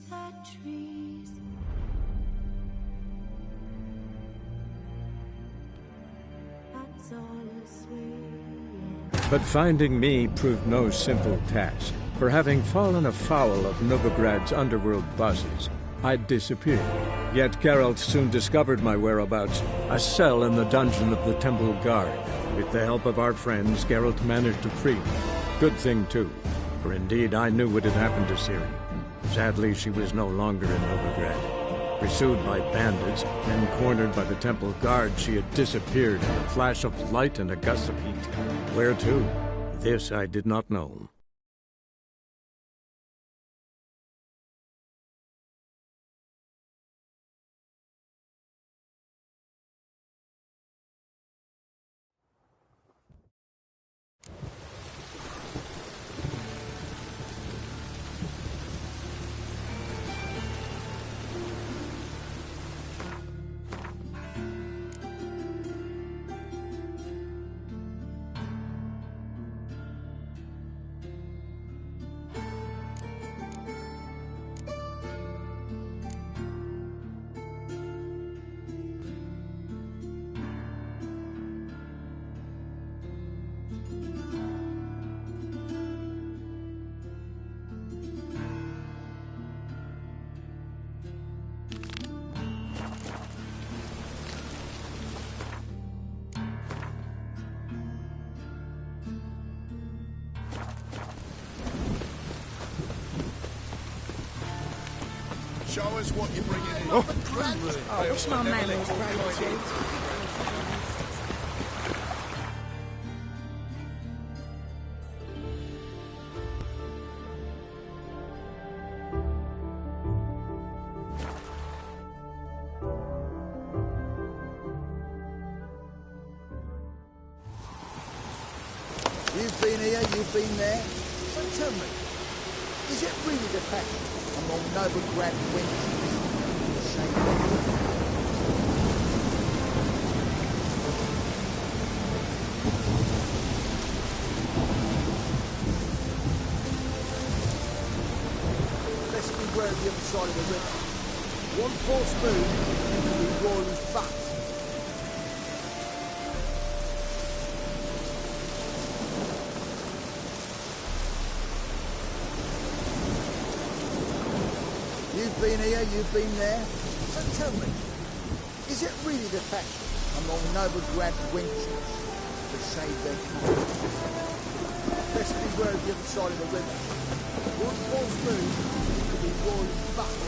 the trees. That's all is sweet. But finding me proved no simple task. For having fallen afoul of Novigrad's underworld bosses, I'd disappeared. Yet Geralt soon discovered my whereabouts, a cell in the dungeon of the Temple Guard. With the help of our friends, Geralt managed to free me. Good thing, too, for indeed I knew what had happened to Ciri. Sadly, she was no longer in Novigrad. Pursued by bandits, then cornered by the Temple Guard, she had disappeared in a flash of light and a gust of heat. Where to? This I did not know. Show us what you're bringing in. I wish my man was right too. You've been here, you've been there. So tell me, is it really the fact among Novigrad wenches? Shame. Let's beware of the other side of the river. One false move, you can be royally fucked. You've been here, you've been there. So tell me, is it really the fashion among Novigrad wenches to shave their colour? Let's beware of the other side of the river. One false move, you could be royally fucked.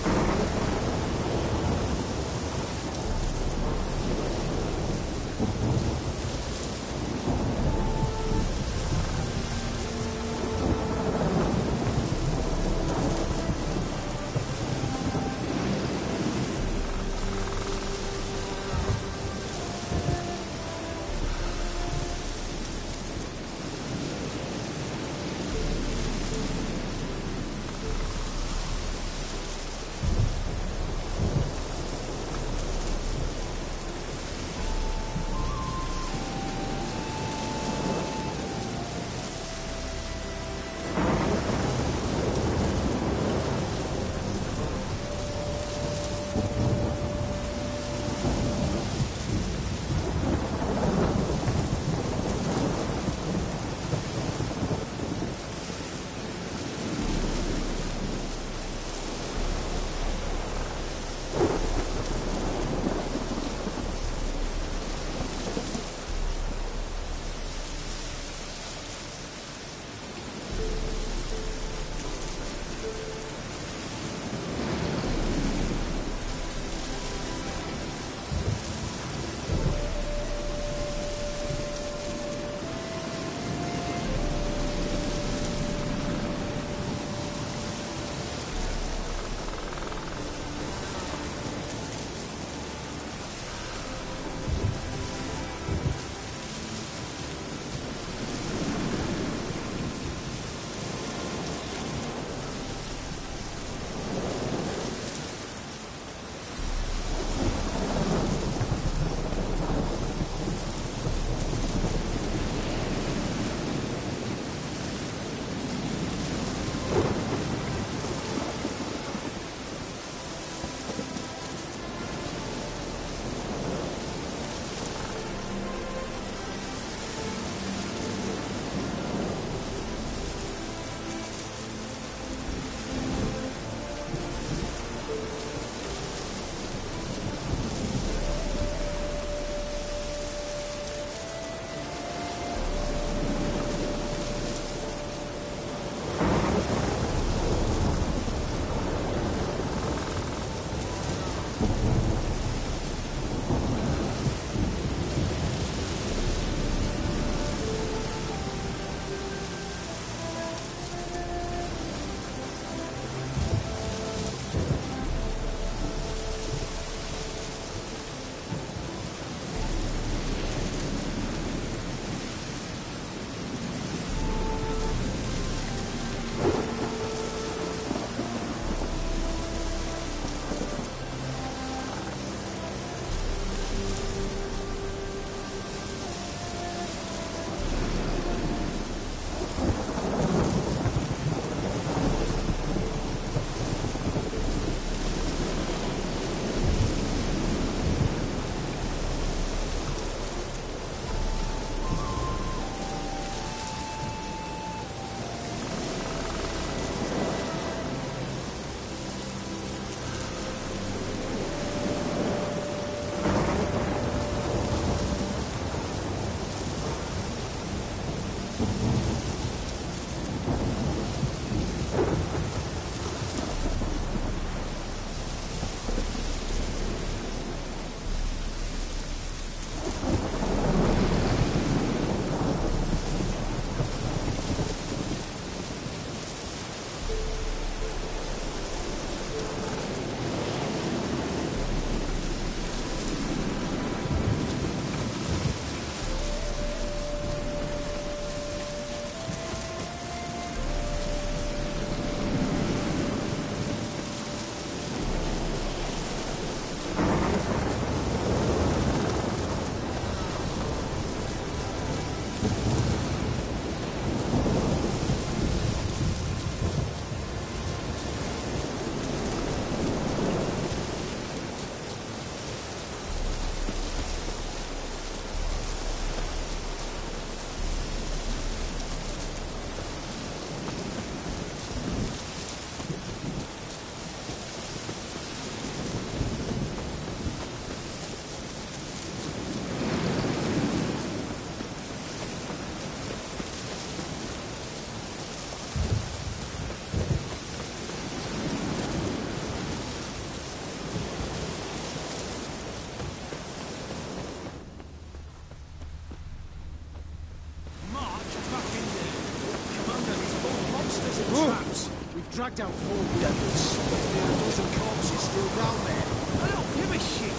dragged out 4 devils. There are a dozen corpses still down there. I don't give a shit.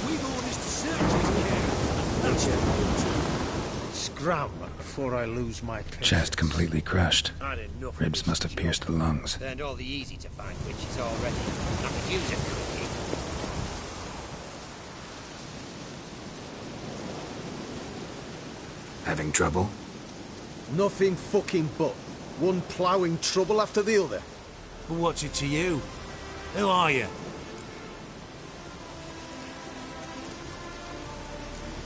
We've orders to search this camp. That's what we'll do. Scram before I lose my patience. Chest completely crushed. Had enough of Ribs this must have job. pierced the lungs. Learned all the easy-to-find witches already. I could use it quickly. Having trouble? Nothing fucking but. One ploughing trouble after the other. But what's it to you? Who are you?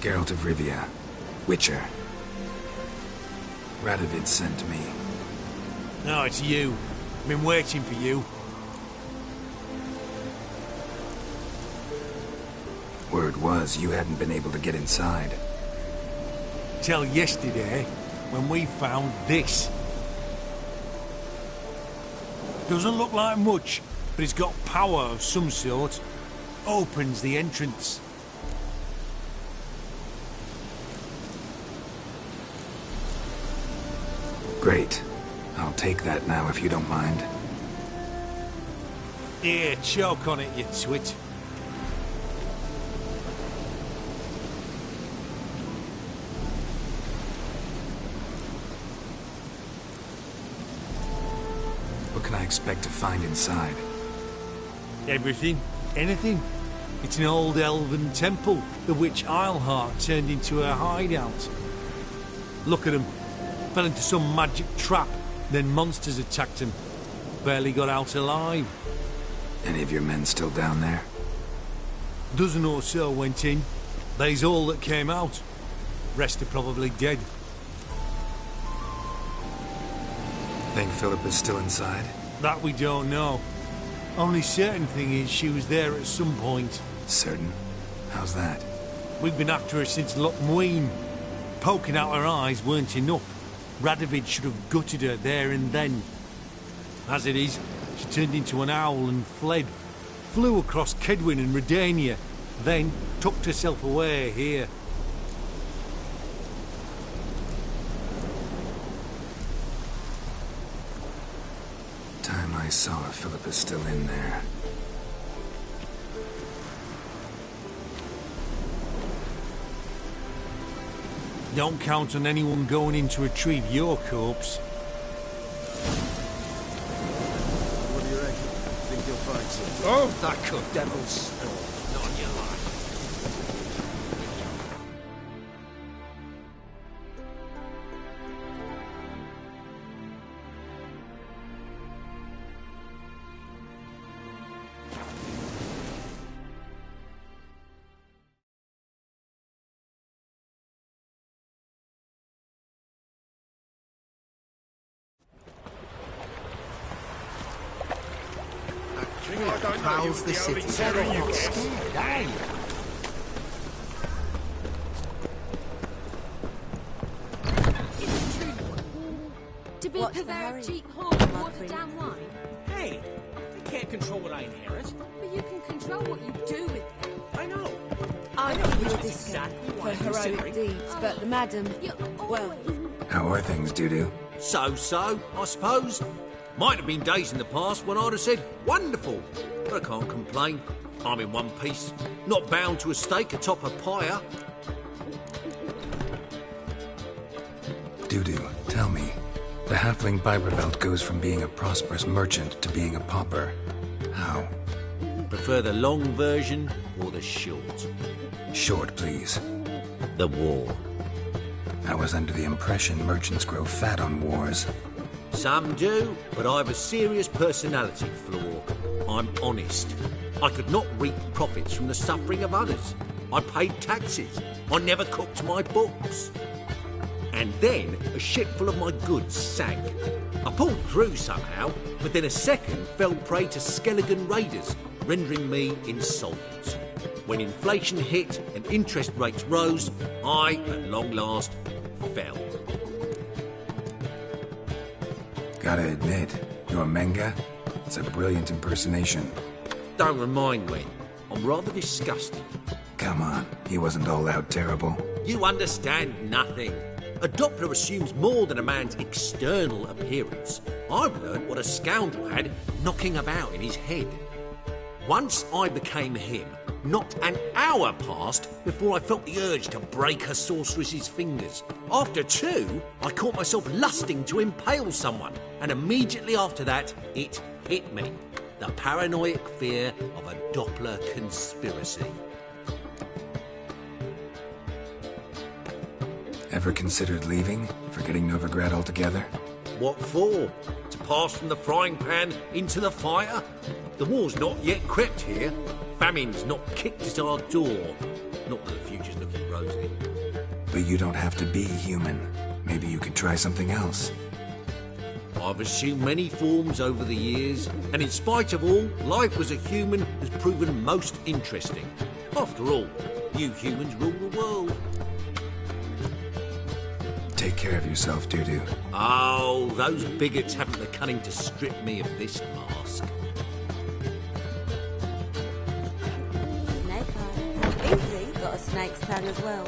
Geralt of Rivia. Witcher. Radovid sent me. No, it's you. I've been waiting for you. Word was you hadn't been able to get inside. Till yesterday, when we found this. Doesn't look like much, but it's got power of some sort. Opens the entrance. Great. I'll take that now if you don't mind. Here, choke on it, you twit. What can I expect to find inside? Everything. Anything. It's an old elven temple, the witch Eilhart turned into her hideout. Look at him. Fell into some magic trap, then monsters attacked him. Barely got out alive. Any of your men still down there? Dozen or so went in. They's all that came out. Rest are probably dead. Think Philip is still inside? That we don't know. Only certain thing is she was there at some point. Certain? How's that? We've been after her since Loch Muin. Poking out her eyes weren't enough. Radovid should have gutted her there and then. As it is, she turned into an owl and fled. Flew across Kedwin and Redania, then tucked herself away here. Time I saw her, Philip is still in there. Don't count on anyone going in to retrieve your corpse. What do you reckon? Think you'll find something? Oh, that could devil's spawn. Not on your life. Prowls the city. They're all not scared, are you? To be What's the Paveric hurry? cheap whore with watered down wine? Hey, I can't control what I inherit. But you can control what you do with it. I know. I know give which you a is discount exactly for what I'm heroic considering. deeds, but the madam, You're well, always... How are things, Dudu? So, I suppose. Might have been days in the past when I'd have said, wonderful. But I can't complain. I'm in one piece. Not bound to a stake atop a pyre. Dudu, tell me. The halfling Biberveld goes from being a prosperous merchant to being a pauper. How? Prefer the long version or the short? Short, please. The war. I was under the impression merchants grow fat on wars. Some do, but I have a serious personality flaw. I'm honest. I could not reap profits from the suffering of others. I paid taxes. I never cooked my books. And then a ship full of my goods sank. I pulled through somehow, but then a second fell prey to Skelligan raiders, rendering me insolvent. When inflation hit and interest rates rose, I, at long last, fell. Gotta admit, your Menga? It's a brilliant impersonation. Don't remind me. I'm rather disgusted. Come on, he wasn't all out terrible. You understand nothing. A Doppler assumes more than a man's external appearance. I've learned what a scoundrel had knocking about in his head. Once I became him, not an hour passed before I felt the urge to break a sorceress's fingers. After 2, I caught myself lusting to impale someone, and immediately after that, it hit me. The paranoid fear of a Doppler conspiracy. Ever considered leaving? Forgetting Novigrad altogether? What for? To pass from the frying pan into the fire? The war's not yet crept here. Famine's not kicked at our door. Not that the future's looking rosy. But you don't have to be human. Maybe you could try something else. I've assumed many forms over the years, and in spite of all, life as a human has proven most interesting. After all, you humans rule the world. Take care of yourself, Dudu. Oh, those bigots haven't the cunning to strip me of this mask. Snake eye. Easy, got a snake's tongue as well.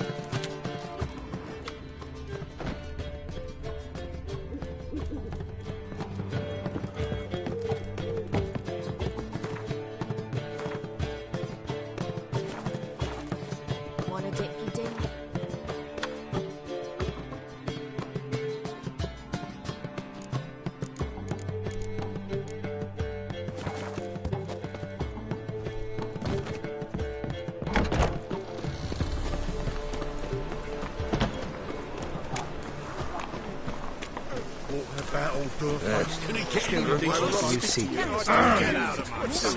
Wanna dip your dinner? What about old Dorf? Can he get any You see. Get out of my sight.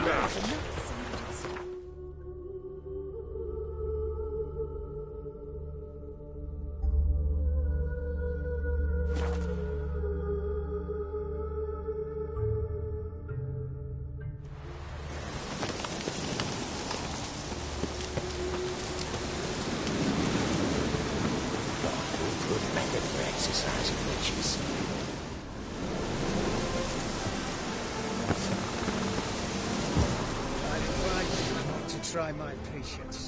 Good method for exercising witches. I'd advise you not to try my patience.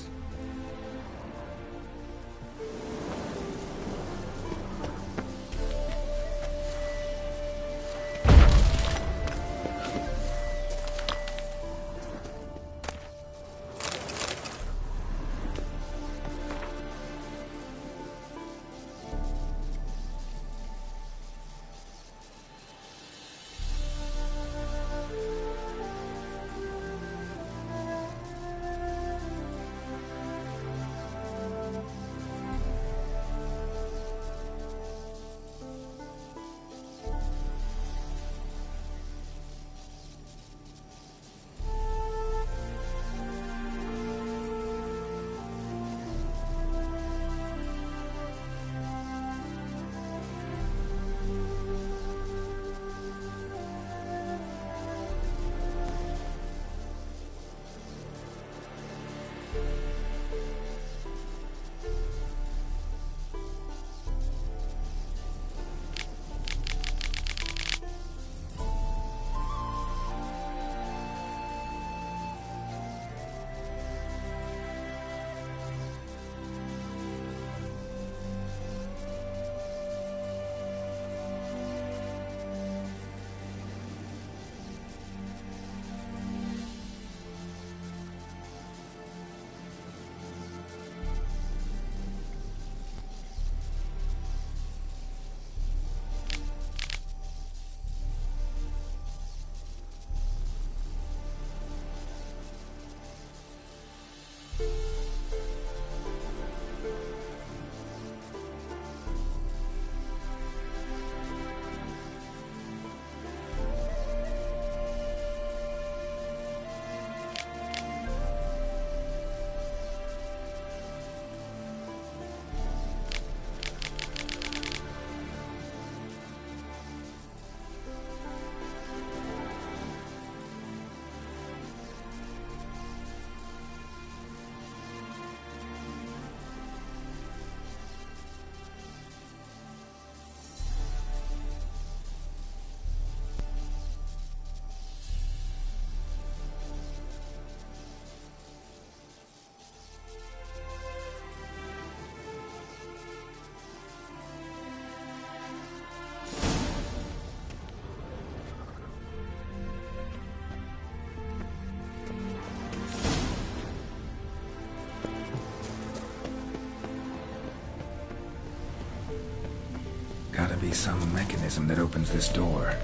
be some mechanism that opens this door.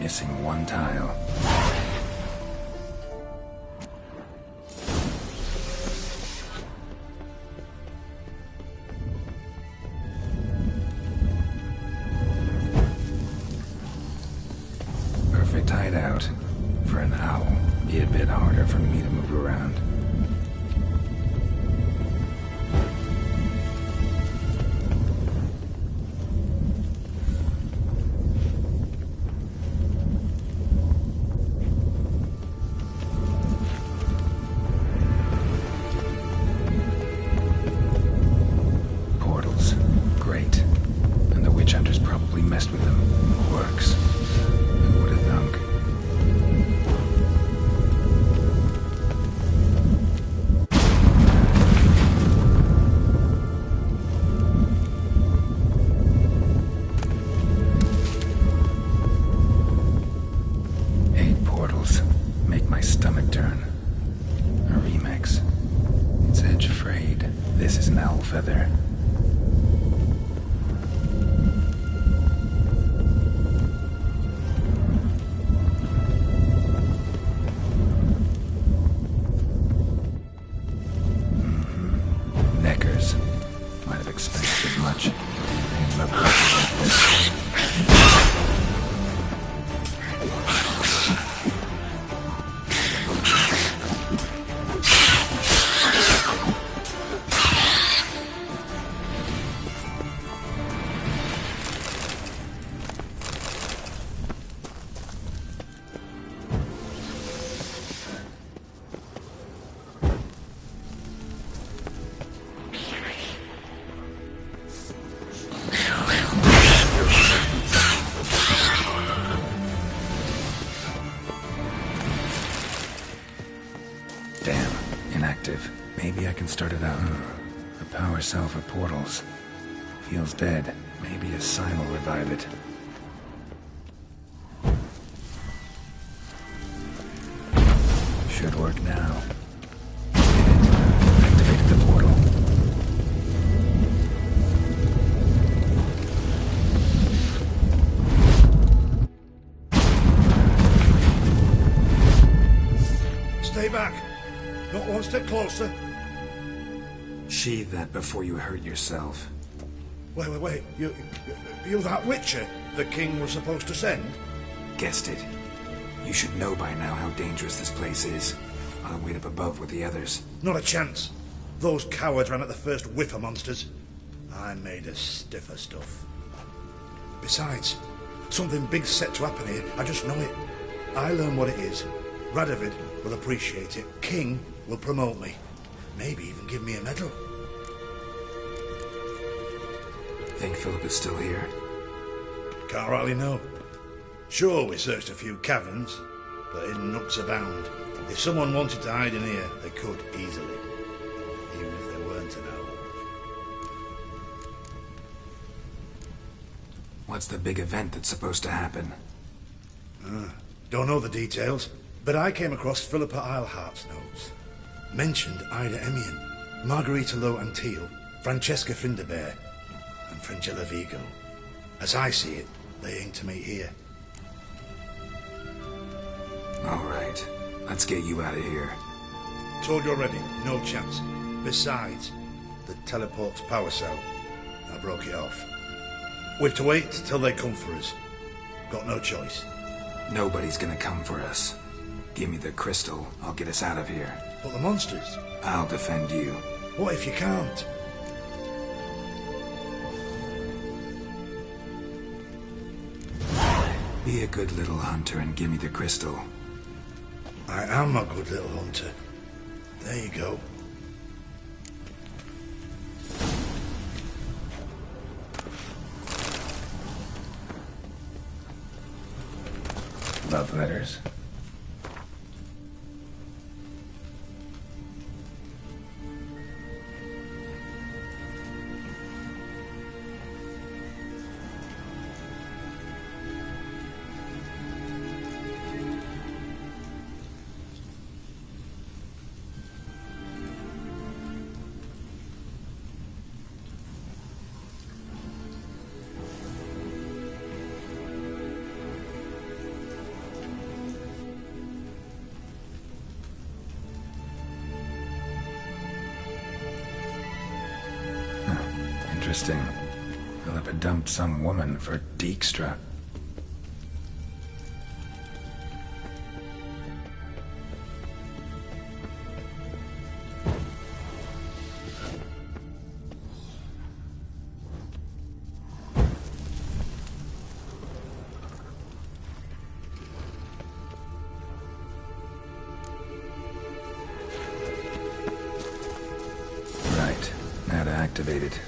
Missing one tile. Perfect hideout. For an owl. Be a bit harder for me to move around. Portals. Great. And the witch hunters probably messed with them. Works. Who would have thunk? 8 portals. Make my stomach turn. A remix. It's edge frayed. This is an owl feather. Neckers. Might have expected as much. They love like this. Damn, inactive. Maybe I can start it out. A power cell for portals. Feels dead. Maybe a sign will revive it. Should work now. Did it. Activated the portal. Stay back. Not one step closer. Sheathe that before you hurt yourself. Wait. You that Witcher the king was supposed to send? Guessed it. You should know by now how dangerous this place is. I'll wait up above with the others. Not a chance. Those cowards ran at the first whiff of monsters. I'm made of stiffer stuff. Besides, something big's set to happen here. I just know it. I learn what it is. Radovid will appreciate it. King will promote me. Maybe even give me a medal. Think Philip is still here? Can't rightly know. Sure, we searched a few caverns, but hidden nooks abound. If someone wanted to hide in here, they could easily. Even if they weren't to know. What's the big event that's supposed to happen? Don't know the details, but I came across Philippa Eilhart's notes. Mentioned Ida Emian, Margarita Lo Antille, Francesca Finderbear, and Fringilla Vigo. As I see it, they aim to meet here. All right. Let's get you out of here. Told you already, no chance. Besides, the teleport's power cell. I broke it off. We've to wait till they come for us. Got no choice. Nobody's gonna come for us. Give me the crystal. I'll get us out of here. But the monsters? I'll defend you. What if you can't? Be a good little hunter and give me the crystal. I am a good little hunter. There you go. Love letters. Interesting. Philippa dumped some woman for Dijkstra. Right. Now to activate it.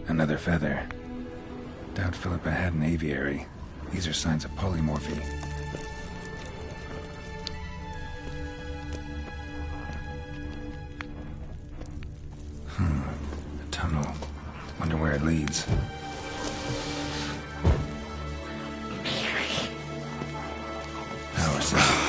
Another feather. Doubt Philippa had an aviary. These are signs of polymorphy. A tunnel. Wonder where it leads. Power cell.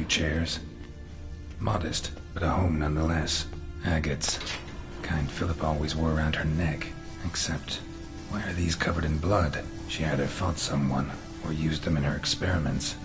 chairs. Modest, but a home nonetheless. Agates. Kind Philip always wore around her neck. Except, why are these covered in blood? She either fought someone, or used them in her experiments.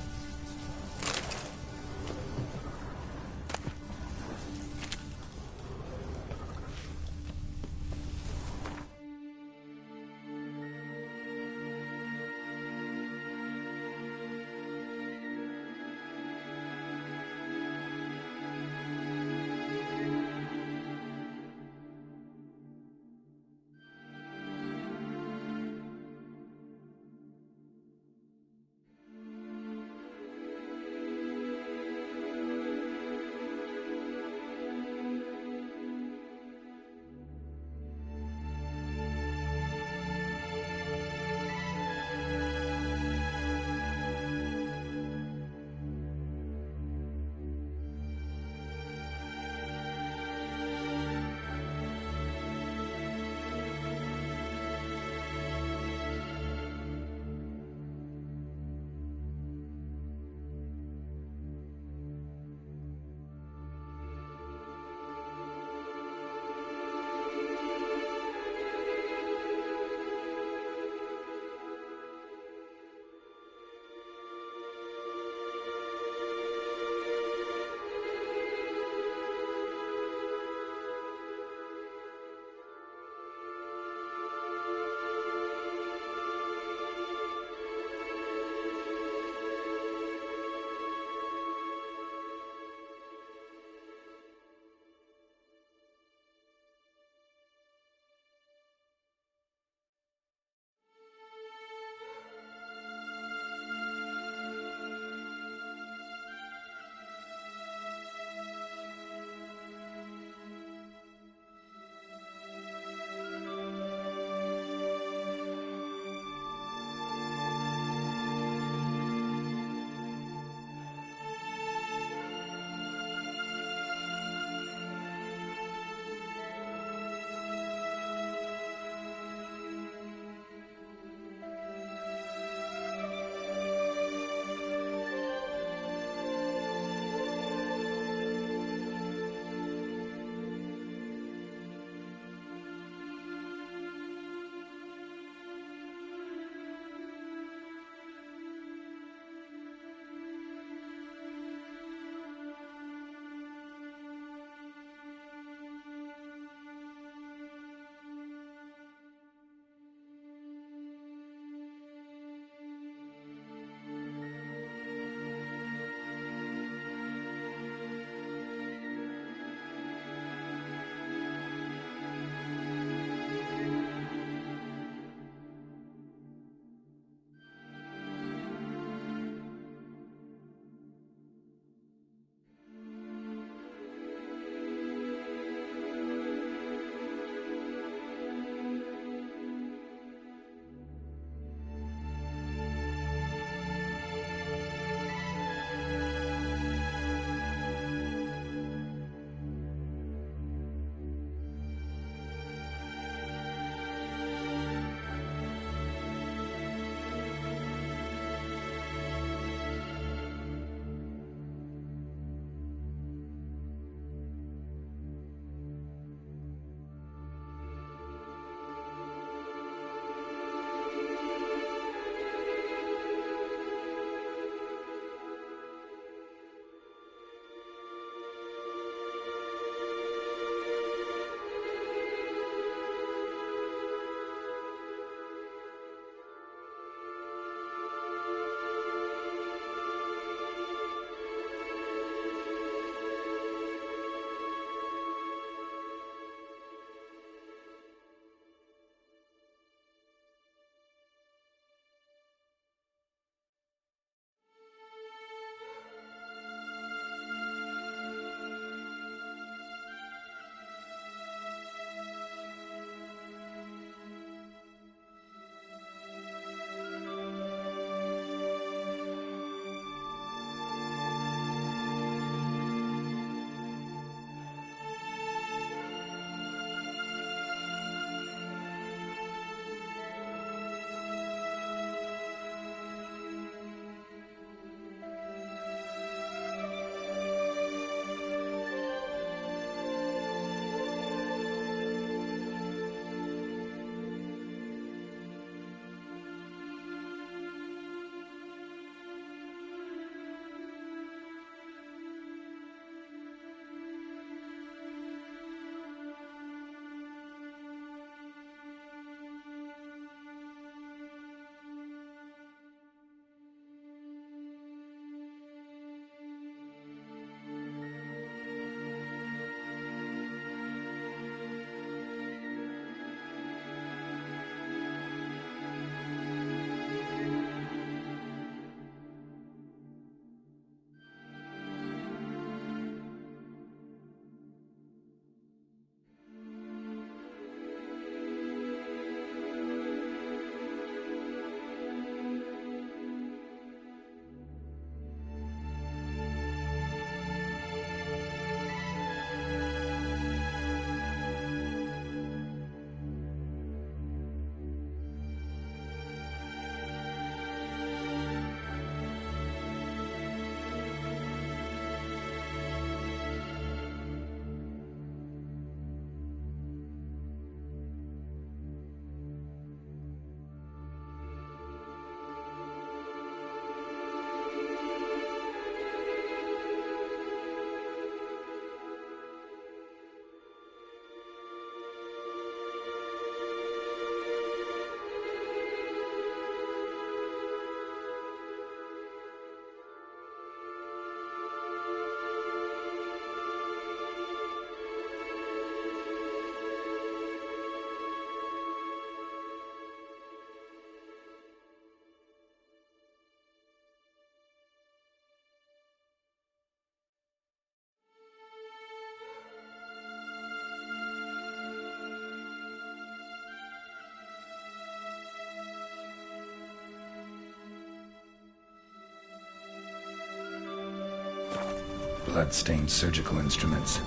Blood-stained surgical instruments.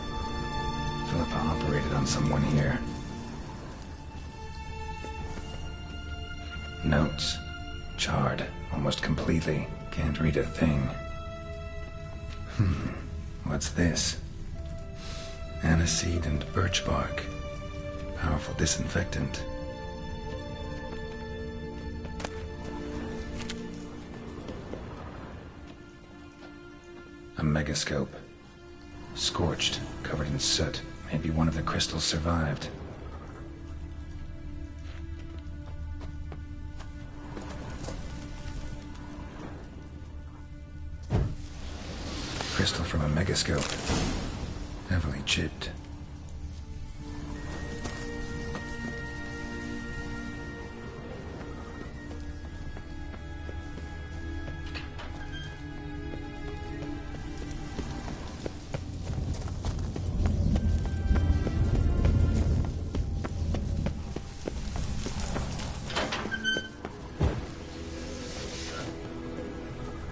Philippa operated on someone here. Notes. Charred, almost completely. Can't read a thing. What's this? Aniseed and birch bark. Powerful disinfectant. A megascope. Scorched, covered in soot. Maybe one of the crystals survived. Crystal from a megascope. Heavily chipped.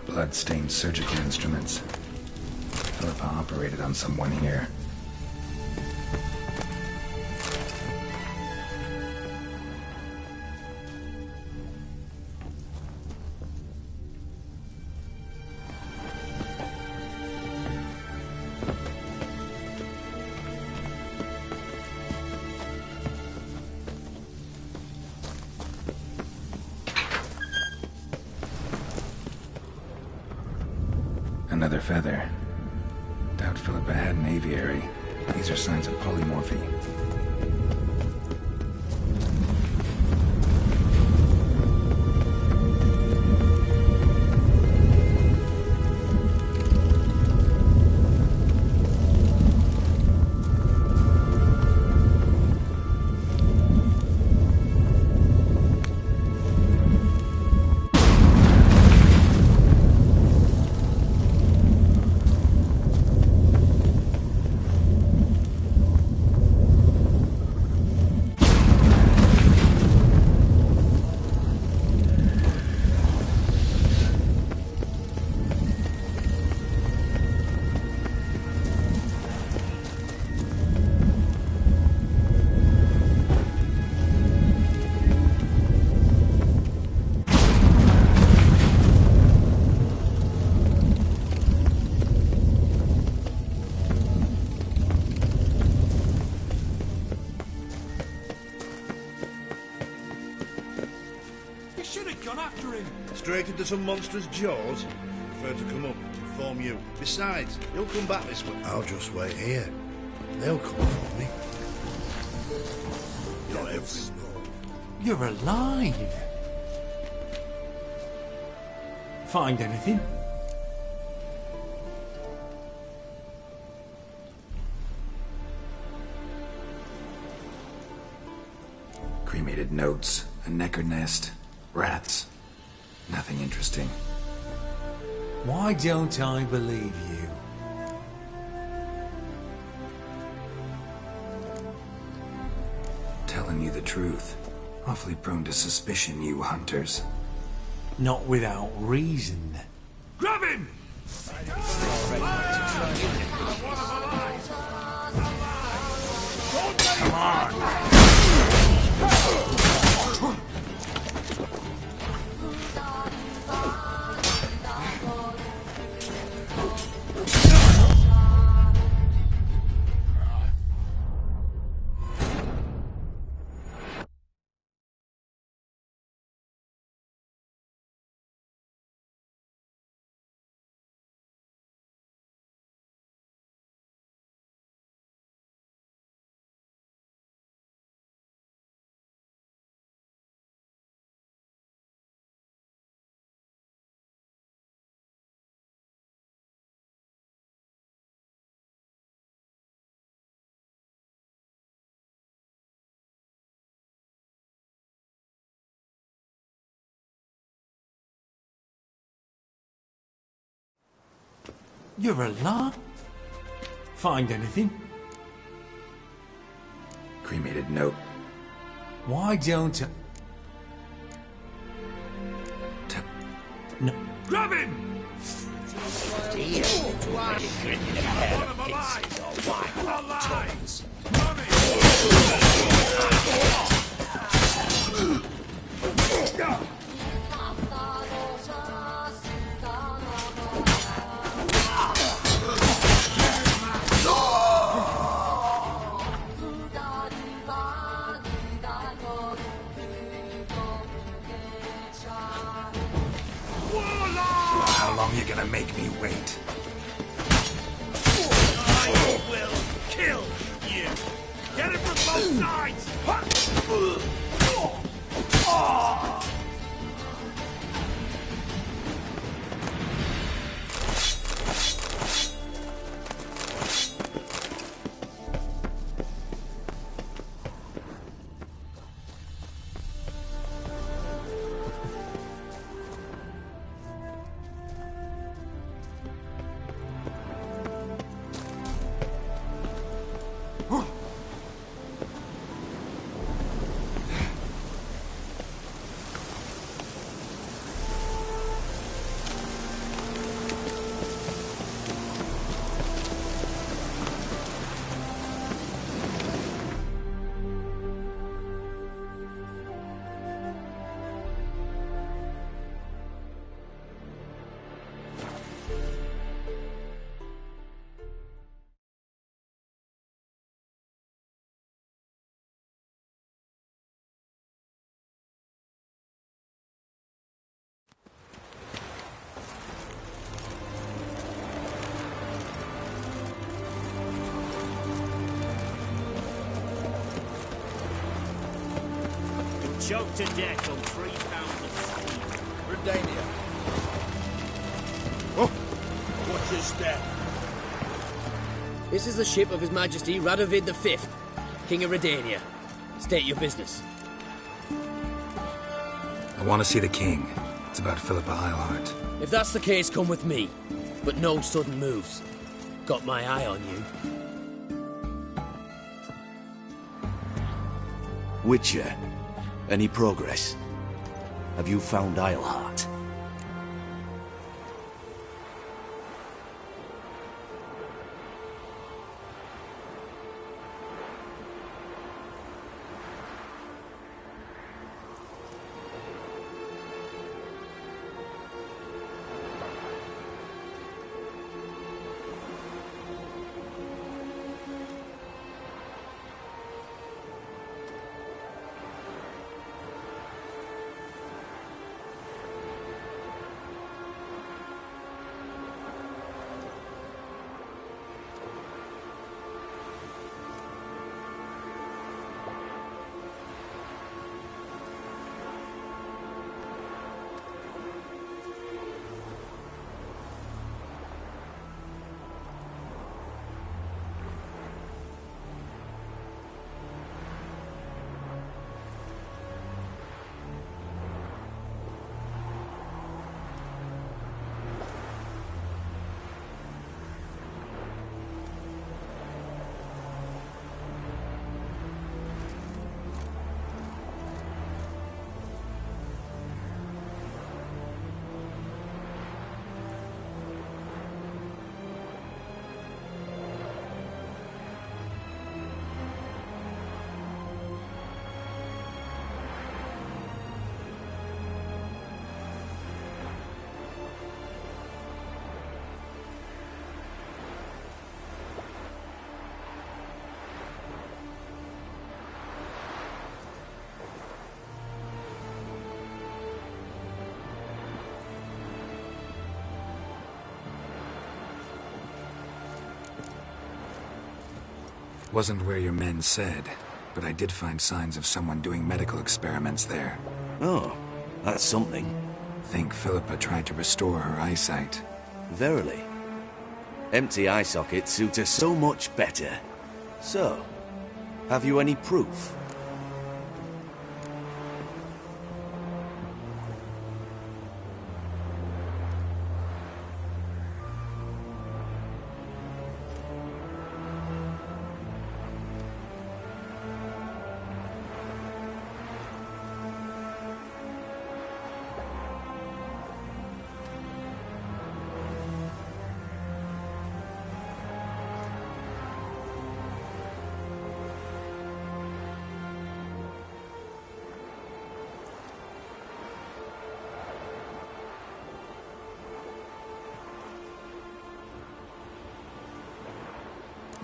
Blood-stained surgical instruments. Philippa operated on someone here. Another feather. Doubt Philippa had an aviary. These are signs of polymorphy. Straight into some monstrous jaws? Prefer to come up, inform you. Besides, he'll come back this way. I'll just wait here. They'll come for me. You're every... You're alive! Find anything? Cremated notes, a necker nest, rats. Nothing interesting. Why don't I believe you? Telling you the truth. Awfully prone to suspicion, you hunters. Not without reason. Grab him! Come on! You're alive? Find anything? Cremated note. Why don't I... No. Grab him! Dear, you gritted a pair of pincers or wine tongues. How long you gonna make me wait? I will kill you. Get it from both sides. Choked to death on 3 pounds of steam. Redania. Oh, what's your step? This is the ship of His Majesty Radovid V, King of Redania. State your business. I want to see the king. It's about Philippa Eilhart. If that's the case, come with me. But no sudden moves. Got my eye on you. Witcher, any progress? Have you found Eilhart? Wasn't where your men said, but I did find signs of someone doing medical experiments there. Oh, that's something. Think Philippa tried to restore her eyesight. Verily. Empty eye sockets suit her so much better. So, have you any proof?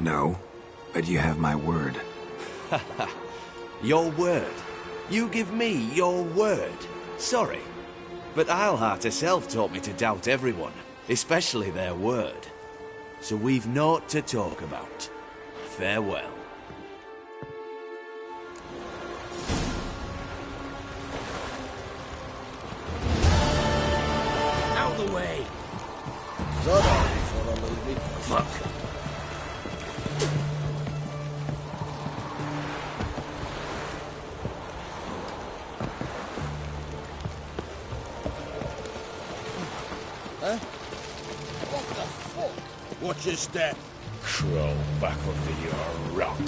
No, but you have my word. Your word? You give me your word? Sorry, but Eilhart herself taught me to doubt everyone, especially their word. So we've naught to talk about. Farewell. Out of the way! Sorry for a little bit. Fuck! Huh? What the fuck? Watch your step. Crawl back under your rock.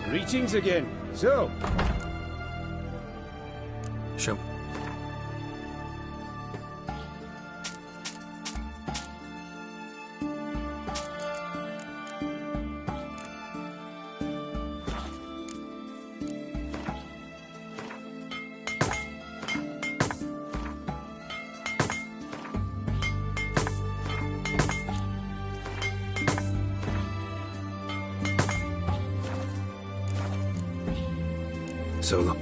Greetings again. So, Show. So long.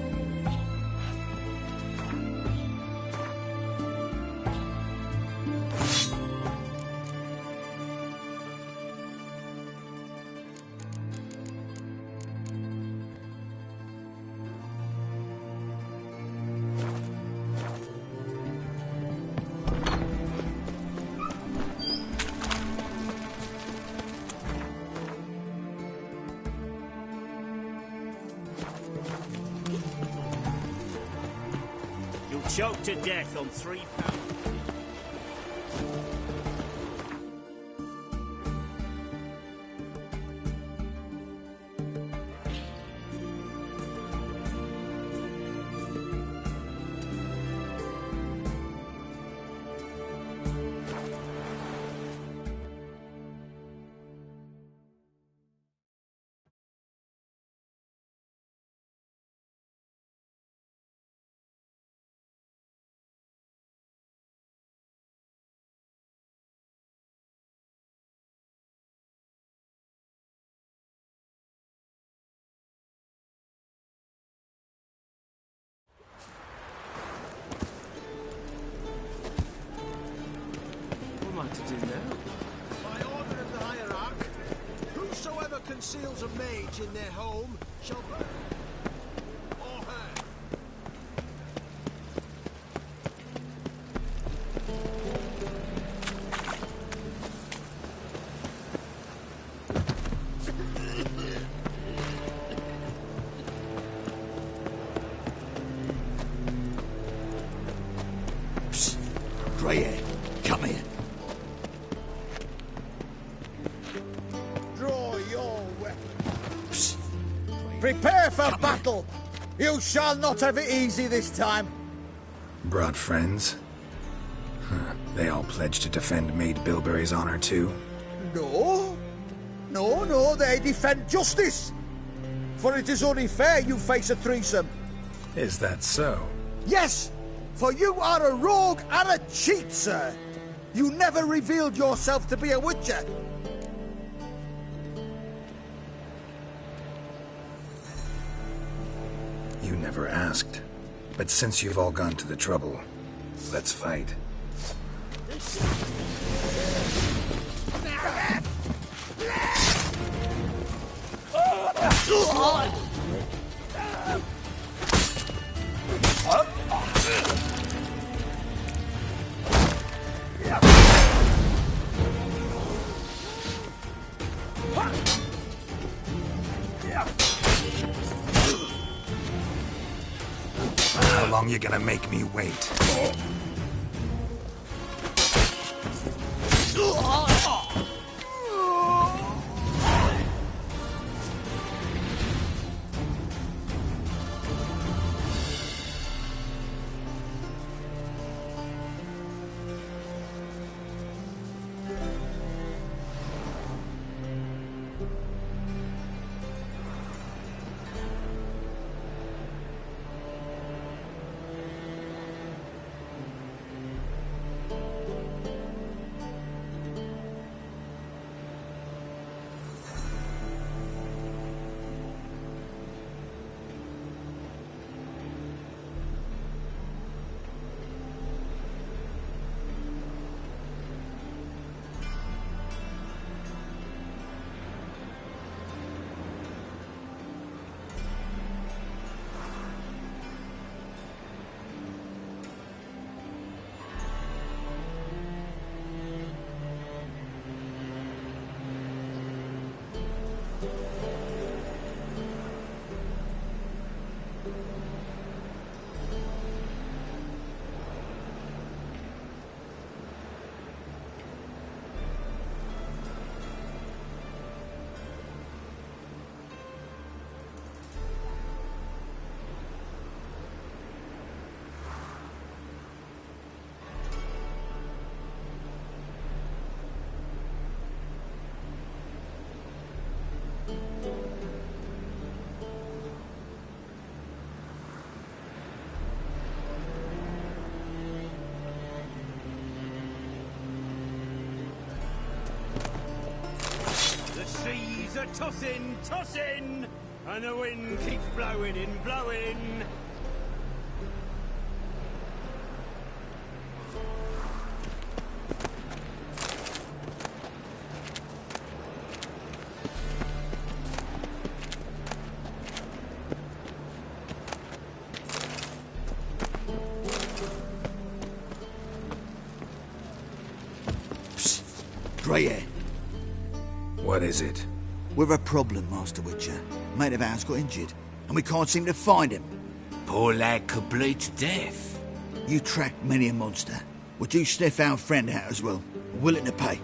You'll choke to death on £3. fight to do now? By order of the hierarch, whosoever conceals a mage in their home shall burn or hurt. Grey, come here. Draw your weapons. Prepare for battle. You shall not have it easy this time. Brought friends? Huh. They all pledged to defend Maid Bilberry's honor too? No. No, they defend justice. For it is only fair you face a threesome. Is that so? Yes, for you are a rogue and a cheat, sir. You never revealed yourself to be a witcher. You never asked. But since you've all gone to the trouble, let's fight. How long you gonna make me wait? Seas are tossing, and the wind keeps blowing and blowing. Greyhair. What is it? We've a problem, Master Witcher. Mate of ours got injured, and we can't seem to find him. Poor lad could bleed to death. You tracked many a monster. Would you sniff our friend out as well? Willing to pay?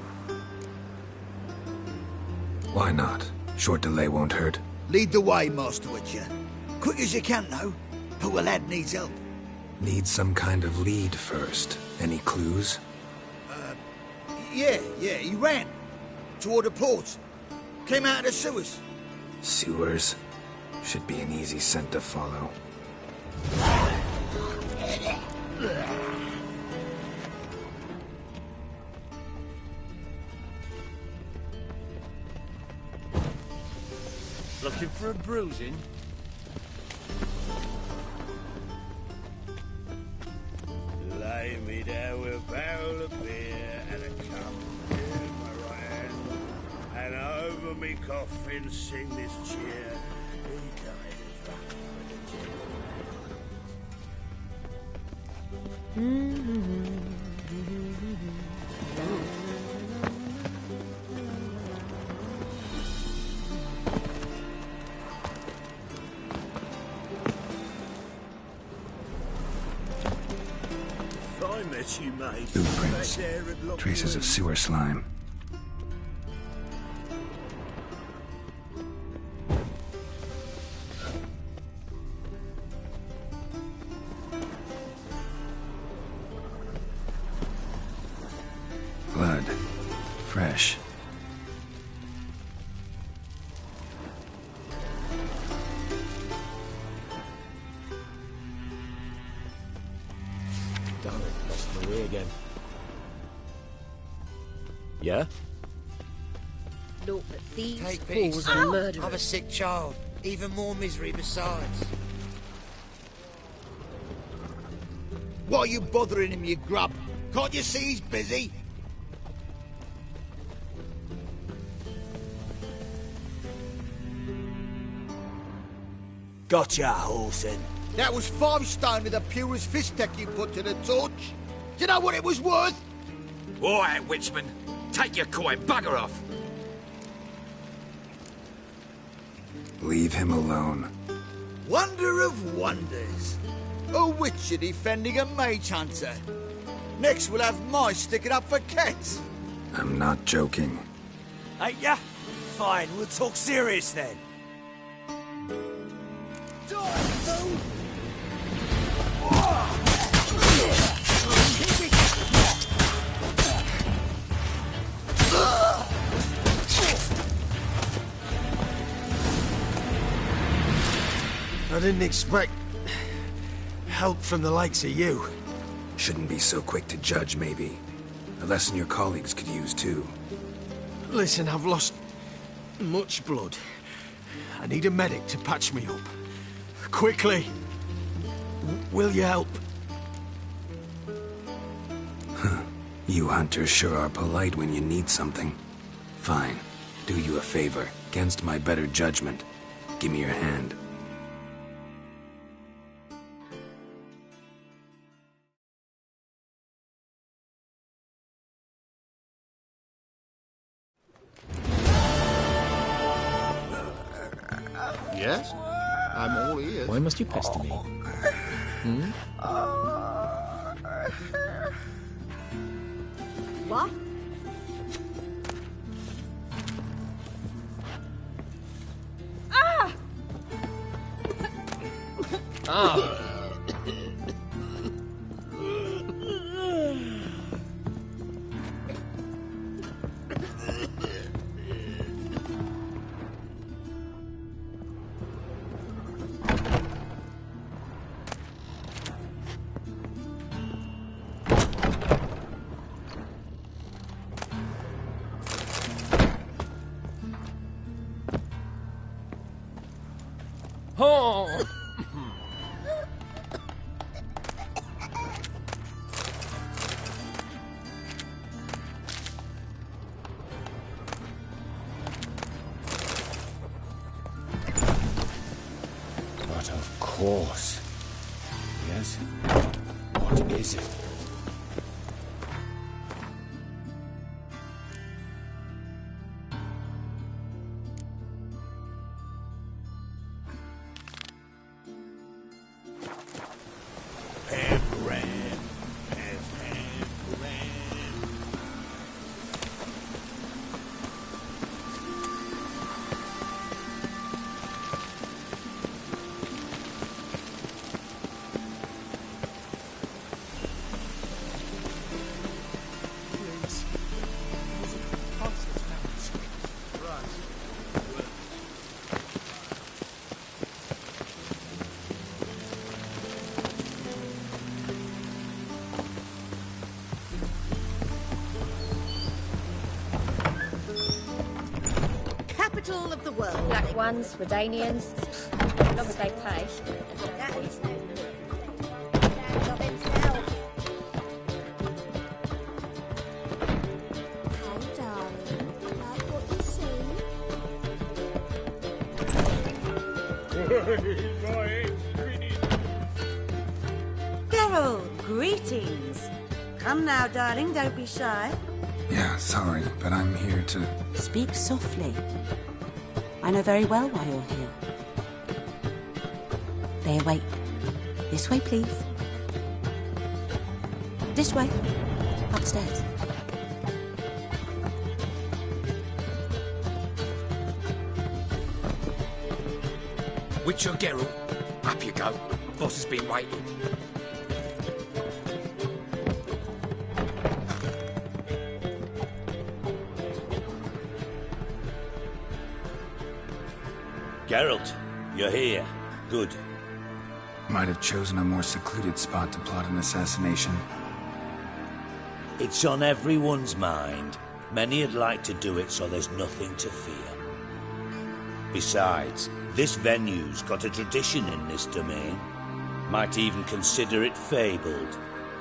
Why not? Short delay won't hurt. Lead the way, Master Witcher. Quick as you can, though. Poor lad needs help. Need some kind of lead first. Any clues? Yeah, he ran. Toward the port. Came out of the sewers. Sewers? Should be an easy scent to follow. Looking for a bruising? Lay me down with a barrel of beer and a cup coffin, sing this cheer. He died as I met you, mate. Blueprints. Back there at Loch Traces of sewer slime. Blood. Fresh. Damn it, lost my way again. Yeah? Look at these Take pity, fools son. and murderers. Have a sick child. Even more misery besides. Why are you bothering him, you grub? Can't you see he's busy? Gotcha, Olsen. That was 5 stone with the purest fist tech you put to the torch. Do you know what it was worth? All right, Witchman. Take your coin, bugger off. Leave him alone. Wonder of wonders. A witcher defending a mage hunter. Next we'll have mice sticking up for cats. I'm not joking. Ain't ya? Fine, we'll talk serious then. I didn't expect help from the likes of you. Shouldn't be so quick to judge, maybe. A lesson your colleagues could use, too. Listen, I've lost much blood. I need a medic to patch me up. Quickly! Will you help? You hunters sure are polite when you need something. Fine. Do you a favor. Against my better judgment. Give me your hand. Yes? I'm all ears. Why must you pester me? Hmm? What? Ah! Ah! Oh! But of course. Yes? What is it? Capital of the world. Black ones, Redanians, as long as they pay. That is no Hey, darling. Like what you see? Geralt, greetings. Come now, darling, don't be shy. Yeah, sorry, but I'm here to... Speak softly. I know very well why you're here. There, wait. This way, please. This way. Upstairs. Witcher Geralt, up you go. Boss has been waiting. Geralt, you're here. Good. Might have chosen a more secluded spot to plot an assassination. It's on everyone's mind. Many would like to do it so there's nothing to fear. Besides, this venue's got a tradition in this domain. Might even consider it fabled.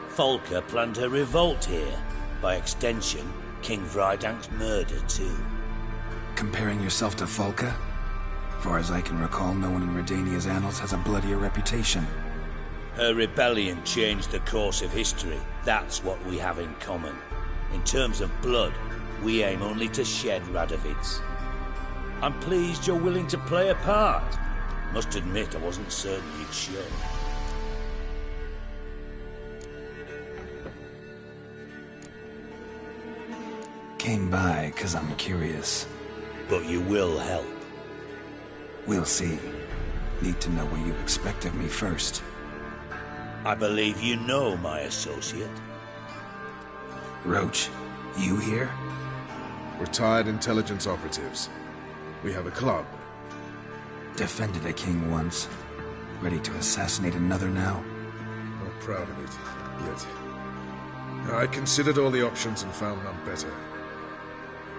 Folka planned her revolt here. By extension, King Vrydank's murder too. Comparing yourself to Folka? Far as I can recall, no one in Redania's annals has a bloodier reputation. Her rebellion changed the course of history. That's what we have in common. In terms of blood, we aim only to shed Radovid's. I'm pleased you're willing to play a part. Must admit, I wasn't certain you'd show. Came by 'cause I'm curious. But you will help. We'll see. Need to know what you expect of me first. I believe you know my associate. Roach, you here? Retired intelligence operatives. We have a club. Defended a king once. Ready to assassinate another now? Not proud of it, yet. I considered all the options and found none better.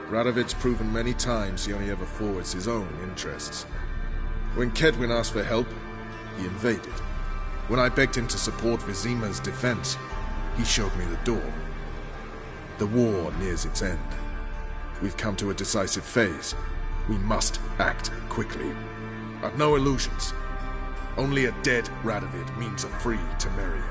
Radovid's proven many times he only ever forwards his own interests. When Kedwin asked for help, he invaded. When I begged him to support Vizima's defense, he showed me the door. The war nears its end. We've come to a decisive phase. We must act quickly. I've no illusions. Only a dead Radovid means a free Temeria.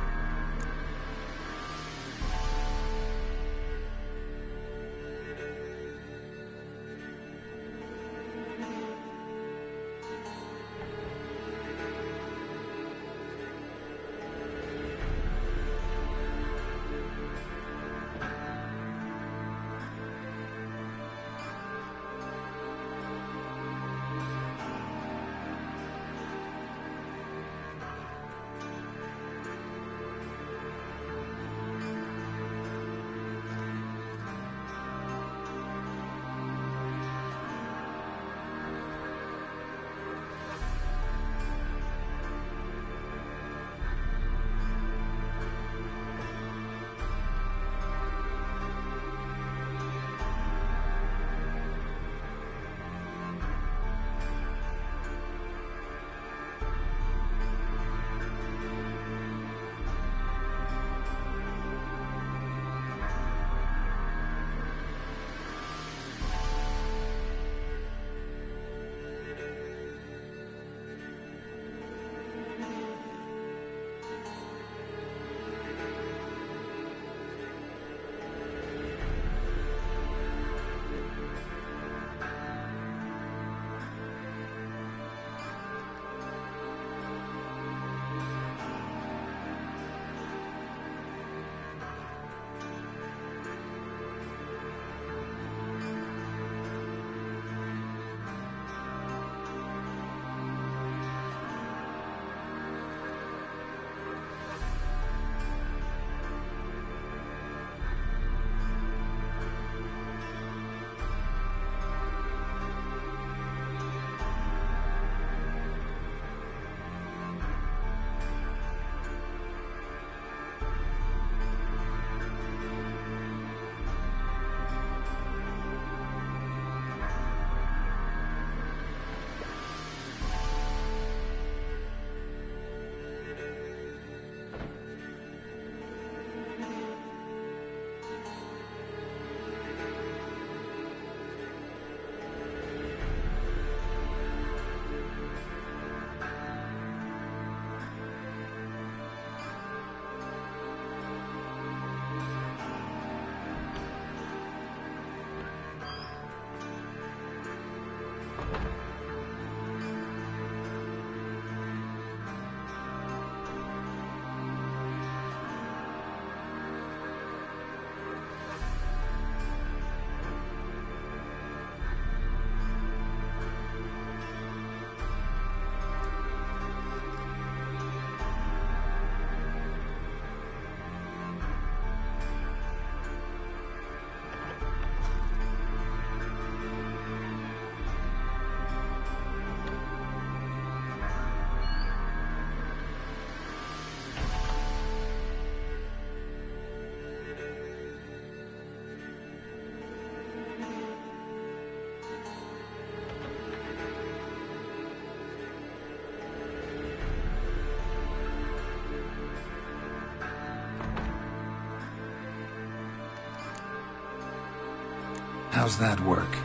How's that work?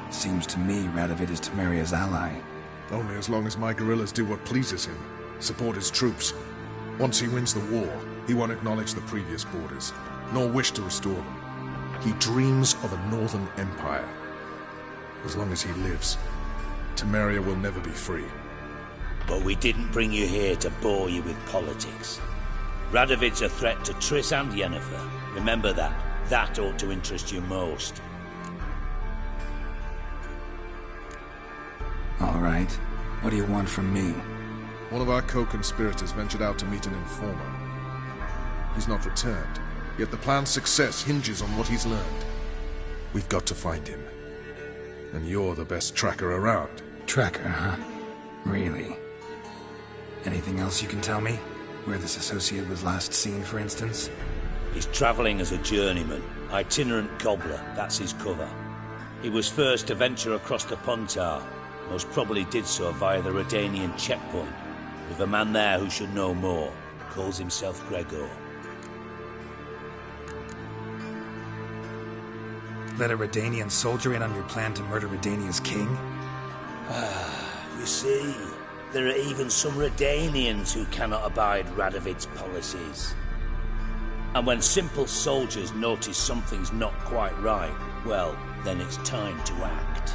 Seems to me Radovid is Temeria's ally. Only as long as my guerrillas do what pleases him. Support his troops. Once he wins the war, he won't acknowledge the previous borders, nor wish to restore them. He dreams of a northern empire. As long as he lives, Temeria will never be free. But we didn't bring you here to bore you with politics. Radovid's a threat to Triss and Yennefer. Remember that. That ought to interest you most. All right. What do you want from me? One of our co-conspirators ventured out to meet an informer. He's not returned, yet the plan's success hinges on what he's learned. We've got to find him. And you're the best tracker around. Tracker, huh? Really? Anything else you can tell me? Where this associate was last seen, for instance? He's travelling as a journeyman. Itinerant cobbler, that's his cover. He was first to venture across the Pontar. Most probably did so via the Redanian checkpoint. With a man there who should know more. Calls himself Gregor. Let a Redanian soldier in on your plan to murder Redania's king? You see, there are even some Redanians who cannot abide Radovid's policies. And when simple soldiers notice something's not quite right, well, then it's time to act.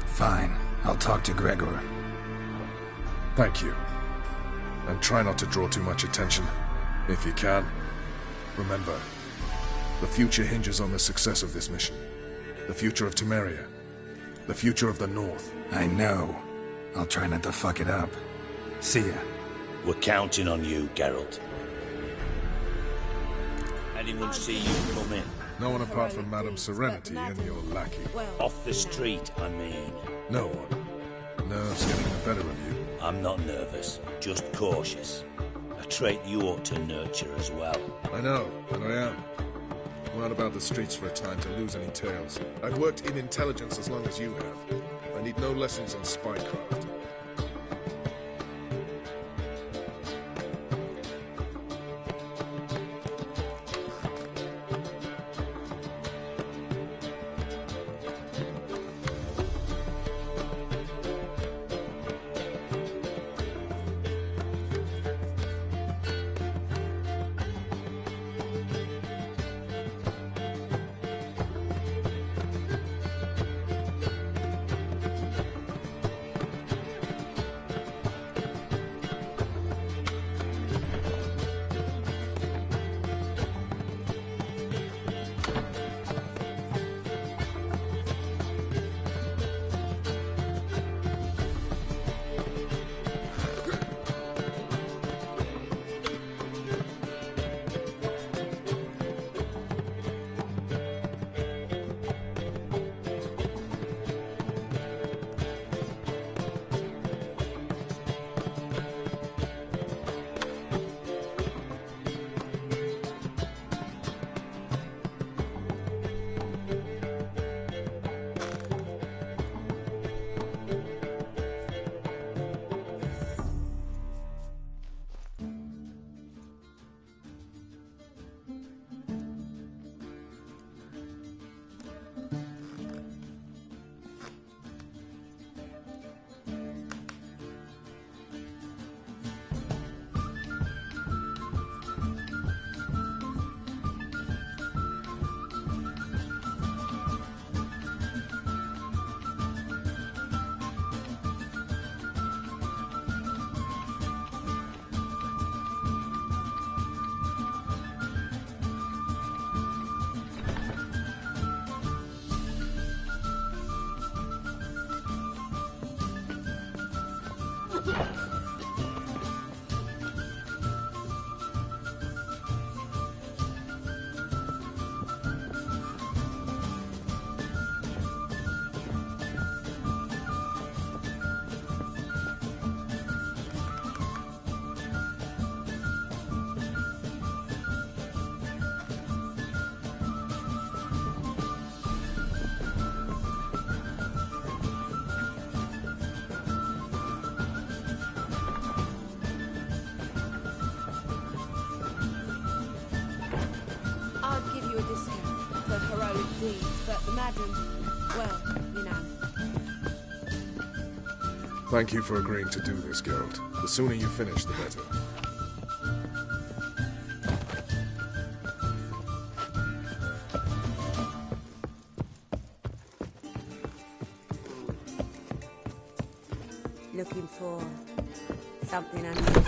Fine. I'll talk to Gregor. Thank you. And try not to draw too much attention, if you can. Remember, the future hinges on the success of this mission. The future of Temeria. The future of the North. I know. I'll try not to fuck it up. See ya. We're counting on you, Geralt. Anyone see you come in? No one apart from Madame Serenity and your lackey. Off the street, I mean. No one. Nerves getting the better of you. I'm not nervous, just cautious. A trait you ought to nurture as well. I know, and I am. I'm out about the streets for a time to lose any tales. I've worked in intelligence as long as you have. I need no lessons on spycraft. deeds, but the madam, well, you know. Thank you for agreeing to do this, Geralt. The sooner you finish, the better. Looking for something unusual.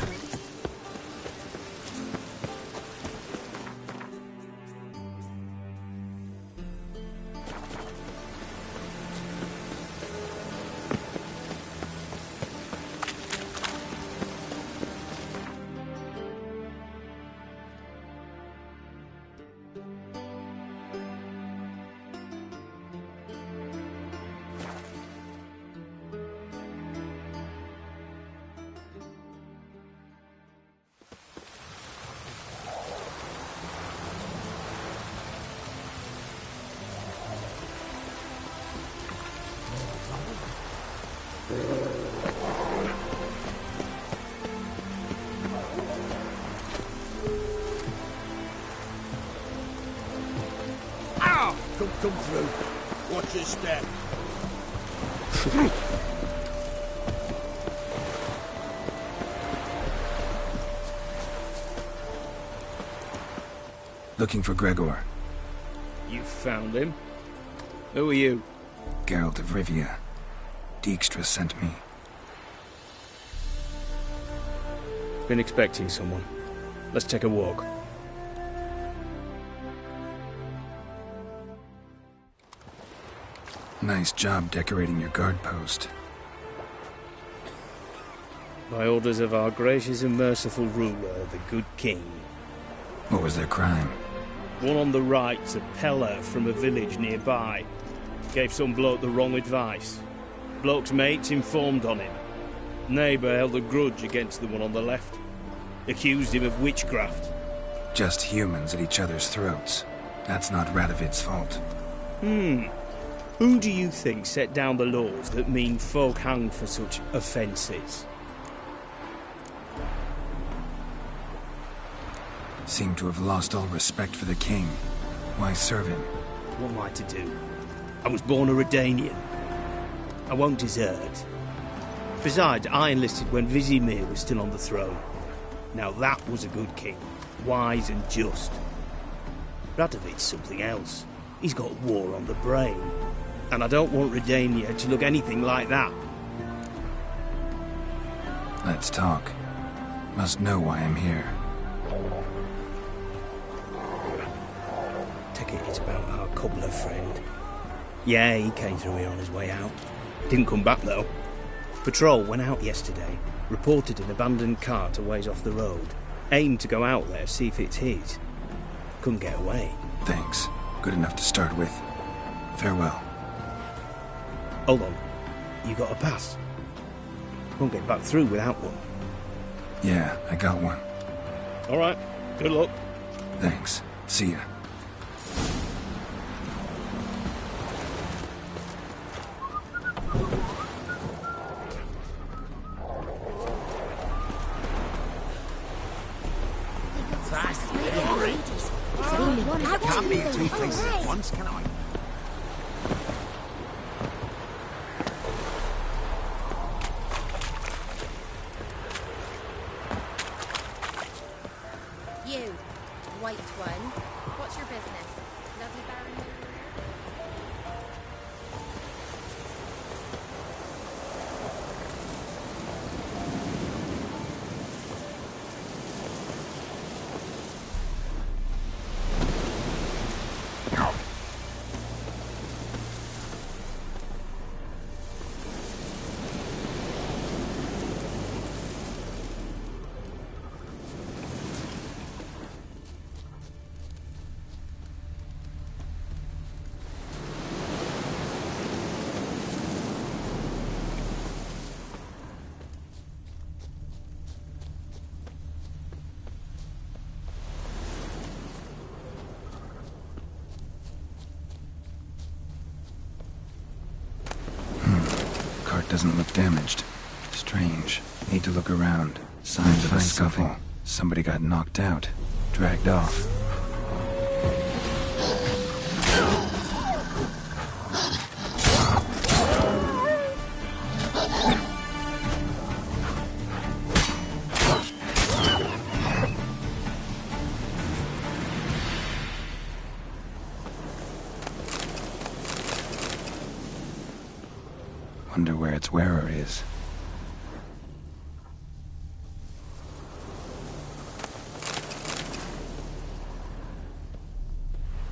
Come through. Watch your step. Looking for Gregor. You found him? Who are you? Geralt of Rivia. Dijkstra sent me. Been expecting someone. Let's take a walk. Nice job decorating your guard post. By orders of our gracious and merciful ruler, the good king. What was their crime? One on the right's a peller from a village nearby. Gave some bloke the wrong advice. Bloke's mates informed on him. Neighbour held a grudge against the one on the left. Accused him of witchcraft. Just humans at each other's throats. That's not Radovid's fault. Who do you think set down the laws that mean folk hanged for such offences? Seem to have lost all respect for the king. Why serve him? What am I to do? I was born a Redanian. I won't desert. Besides, I enlisted when Vizimir was still on the throne. Now that was a good king, wise and just. Radovid's something else. He's got war on the brain. And I don't want Redania to look anything like that. Let's talk. Must know why I'm here. Take it it's about our cobbler friend. Yeah, he came through here on his way out. Didn't come back, though. Patrol went out yesterday. Reported an abandoned cart a ways off the road. Aimed to go out there, see if it's his. Couldn't get away. Thanks. Good enough to start with. Farewell. Hold on. You got a pass? Won't get back through without one. Yeah, I got one. All right. Good luck. Thanks. See ya. I can't be two places at once, can I? You, white one. What's your business? Lovely Baron? Doesn't look damaged. Strange. Need to look around. Signs of a scuffle. Somebody got knocked out. Dragged off. Wonder where its wearer is.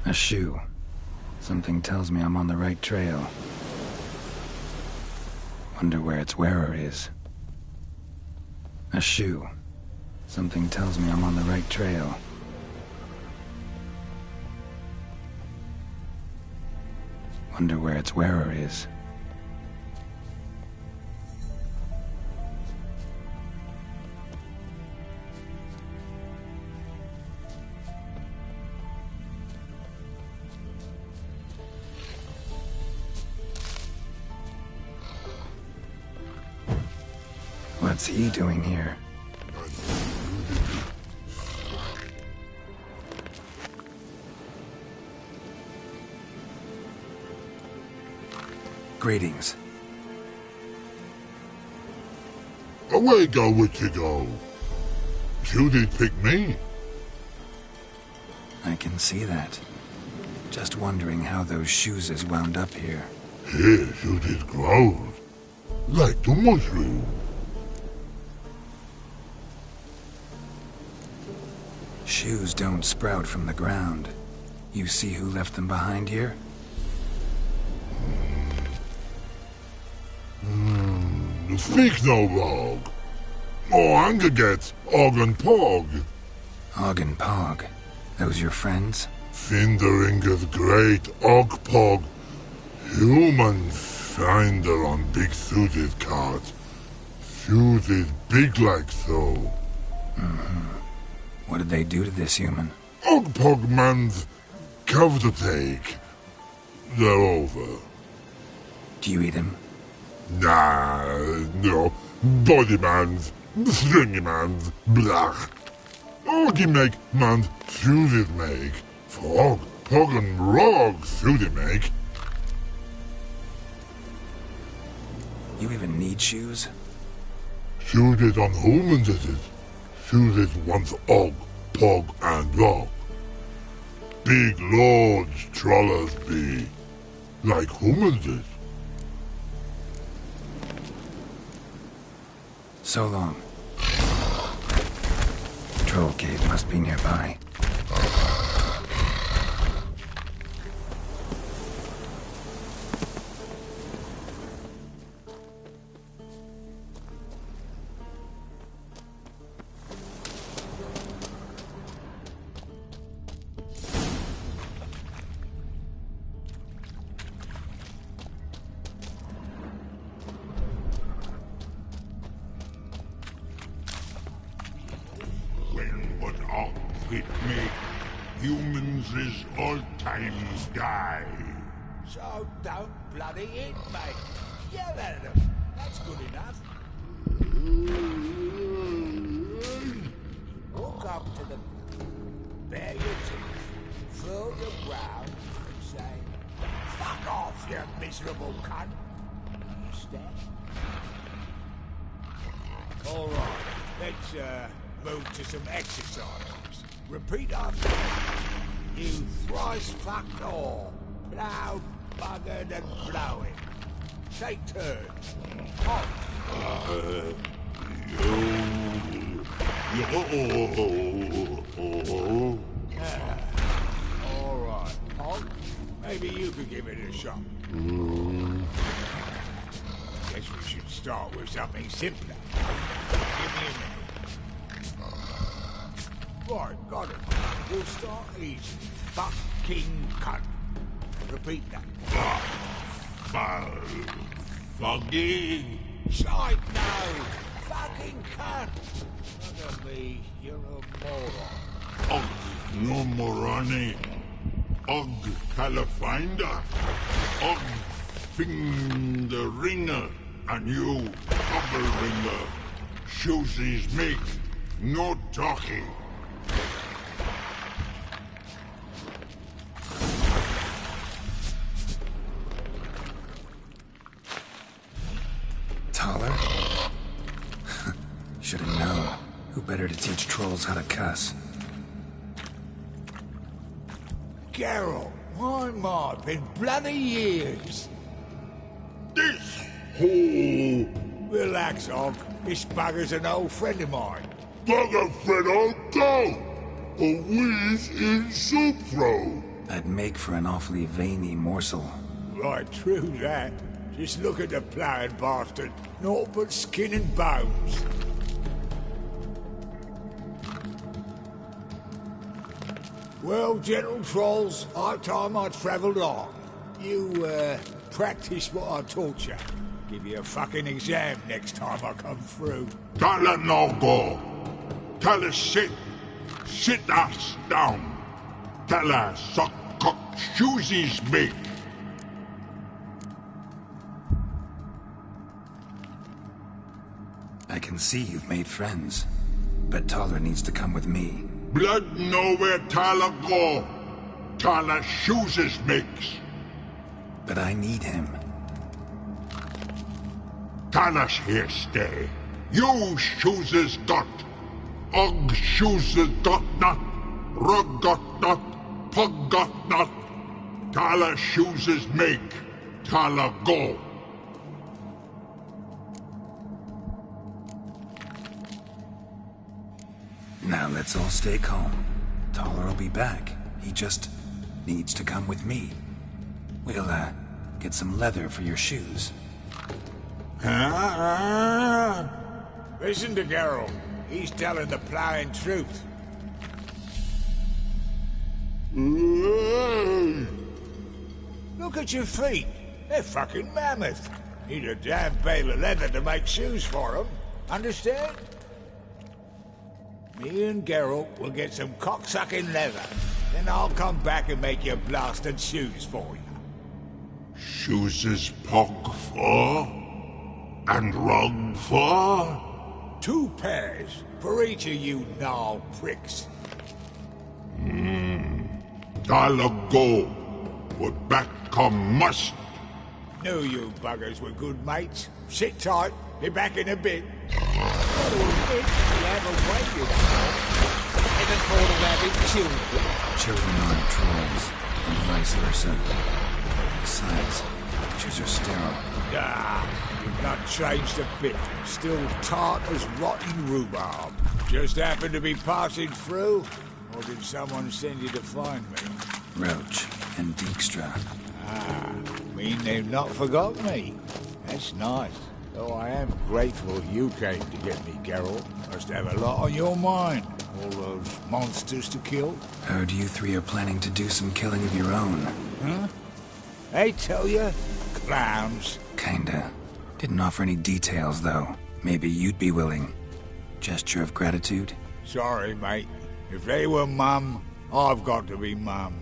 A shoe. Something tells me I'm on the right trail. Wonder where its wearer is. A shoe. Something tells me I'm on the right trail. Wonder where its wearer is. What's he doing here? Greetings. Away go with you go. You did pick me. I can see that. Just wondering how those shoes is wound up here. Here you did grow. Like the mushroom. Shoes don't sprout from the ground. You see who left them behind here? Speak no log. Oh, anger gets Og and Pog. Og and Pog. Those your friends? Finderinger's great Og Pog. Human finder on big suited cart. Suited big like so. What did they do to this human? Og Pog man's cover to take. They're over. Do you eat him? Nah, no. Body man's, stringy man's, blach. Oggy make man's suited make. Frog, Pog and Rog suited make. You even need shoes? Suited on humans it is. Suited once Og, Pog and Rog. Big lords trollers be. Like humans is. So long. Troll cave must be nearby. It make humans is all times die. So don't bloody eat, mate. Yell at them. That's good enough. Walk up to them. Bare your teeth. Furl your brow and say, "Fuck off, you miserable cunt." Understand? All right. Let's move to some exercise. Repeat after me. You thrice fucked all. Plowed, buggered and blowing. Take turns. On. All right, Pog. Maybe you could give it a shot. Guess we should start with something simpler. Give me a minute. Right, got it. We'll start easy. Fucking cunt. Repeat that. Fucking. Shite, no. Fucking cunt. Look at me. You're a moron. Og no moroni. Og Califinder. Og Fingeringer. And you, double ringer. Shoesies make. No talking. Taller? Should have known. Who better to teach trolls how to cuss? Geralt, my been bloody years. This Oh, Relax, Og. This bugger's an old friend of mine. bugger friend I'll go. A wheeze in soup throw. I'd make for an awfully veiny morsel. Right, true that. Just look at the ploughing bastard. Naught but skin and bones. Well, gentle trolls, high time I travelled on. You, practice what I taught you. Give you a fucking exam next time I come through. Can't let no go. Tell her sit. Sit ass down. Tell her suck cock shoesies make. I can see you've made friends, but Taller needs to come with me. Blood know where Tala go. Tala shoeses makes. But I need him. Tala's here stay. You shoeses got. Og shoeses got not. Rug got not. Pug got not. Tala shoeses make. Tala go. Now let's all stay calm. Taller will be back. He just needs to come with me. We'll, get some leather for your shoes. Listen to Geralt. He's telling the ploughing truth. Look at your feet. They're fucking mammoth. Need a damn bale of leather to make shoes for them. Understand? Me and Geralt will get some cocksucking leather. Then I'll come back and make you blasted shoes for you. Shoeses pug for? And rug for? 2 pairs for each of you gnarled pricks. Tala go. But back come must. Knew you buggers were good mates. Sit tight. Be back in a bit. Gotta admit, you haven't waited long. Ever thought of having children? Children aren't trolls, and vice versa. Besides, pictures are sterile. You've not changed a bit. Still tart as rotten rhubarb. Just happened to be passing through? Or did someone send you to find me? Roach and Dijkstra. Mean they've not forgot me. That's nice. Though I am grateful you came to get me, Geralt. Must have a lot on your mind. All those monsters to kill. Heard you 3 are planning to do some killing of your own. Huh? They tell you? Clowns. Kinda. Didn't offer any details, though. Maybe you'd be willing. Gesture of gratitude? Sorry, mate. If they were Mum, I've got to be Mum.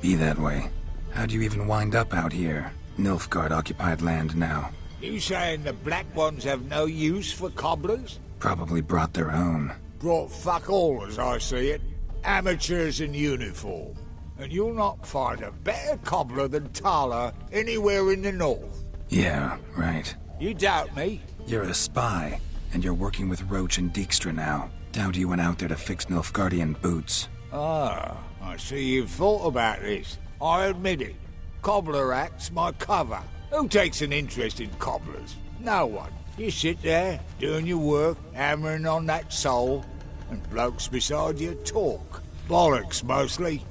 Be that way. How'd you even wind up out here? Nilfgaard-occupied land now. You saying the Black Ones have no use for cobblers? Probably brought their own. Brought fuck all, as I see it. Amateurs in uniform. And you'll not find a better cobbler than Tala anywhere in the north. Yeah, right. You doubt me? You're a spy, and you're working with Roach and Dijkstra now. Doubt you went out there to fix Nilfgaardian boots. Ah, I see you've thought about this. I admit it. Cobbler act's my cover. Who takes an interest in cobblers? No one. You sit there, doing your work, hammering on that sole, and blokes beside you talk. Bollocks, mostly.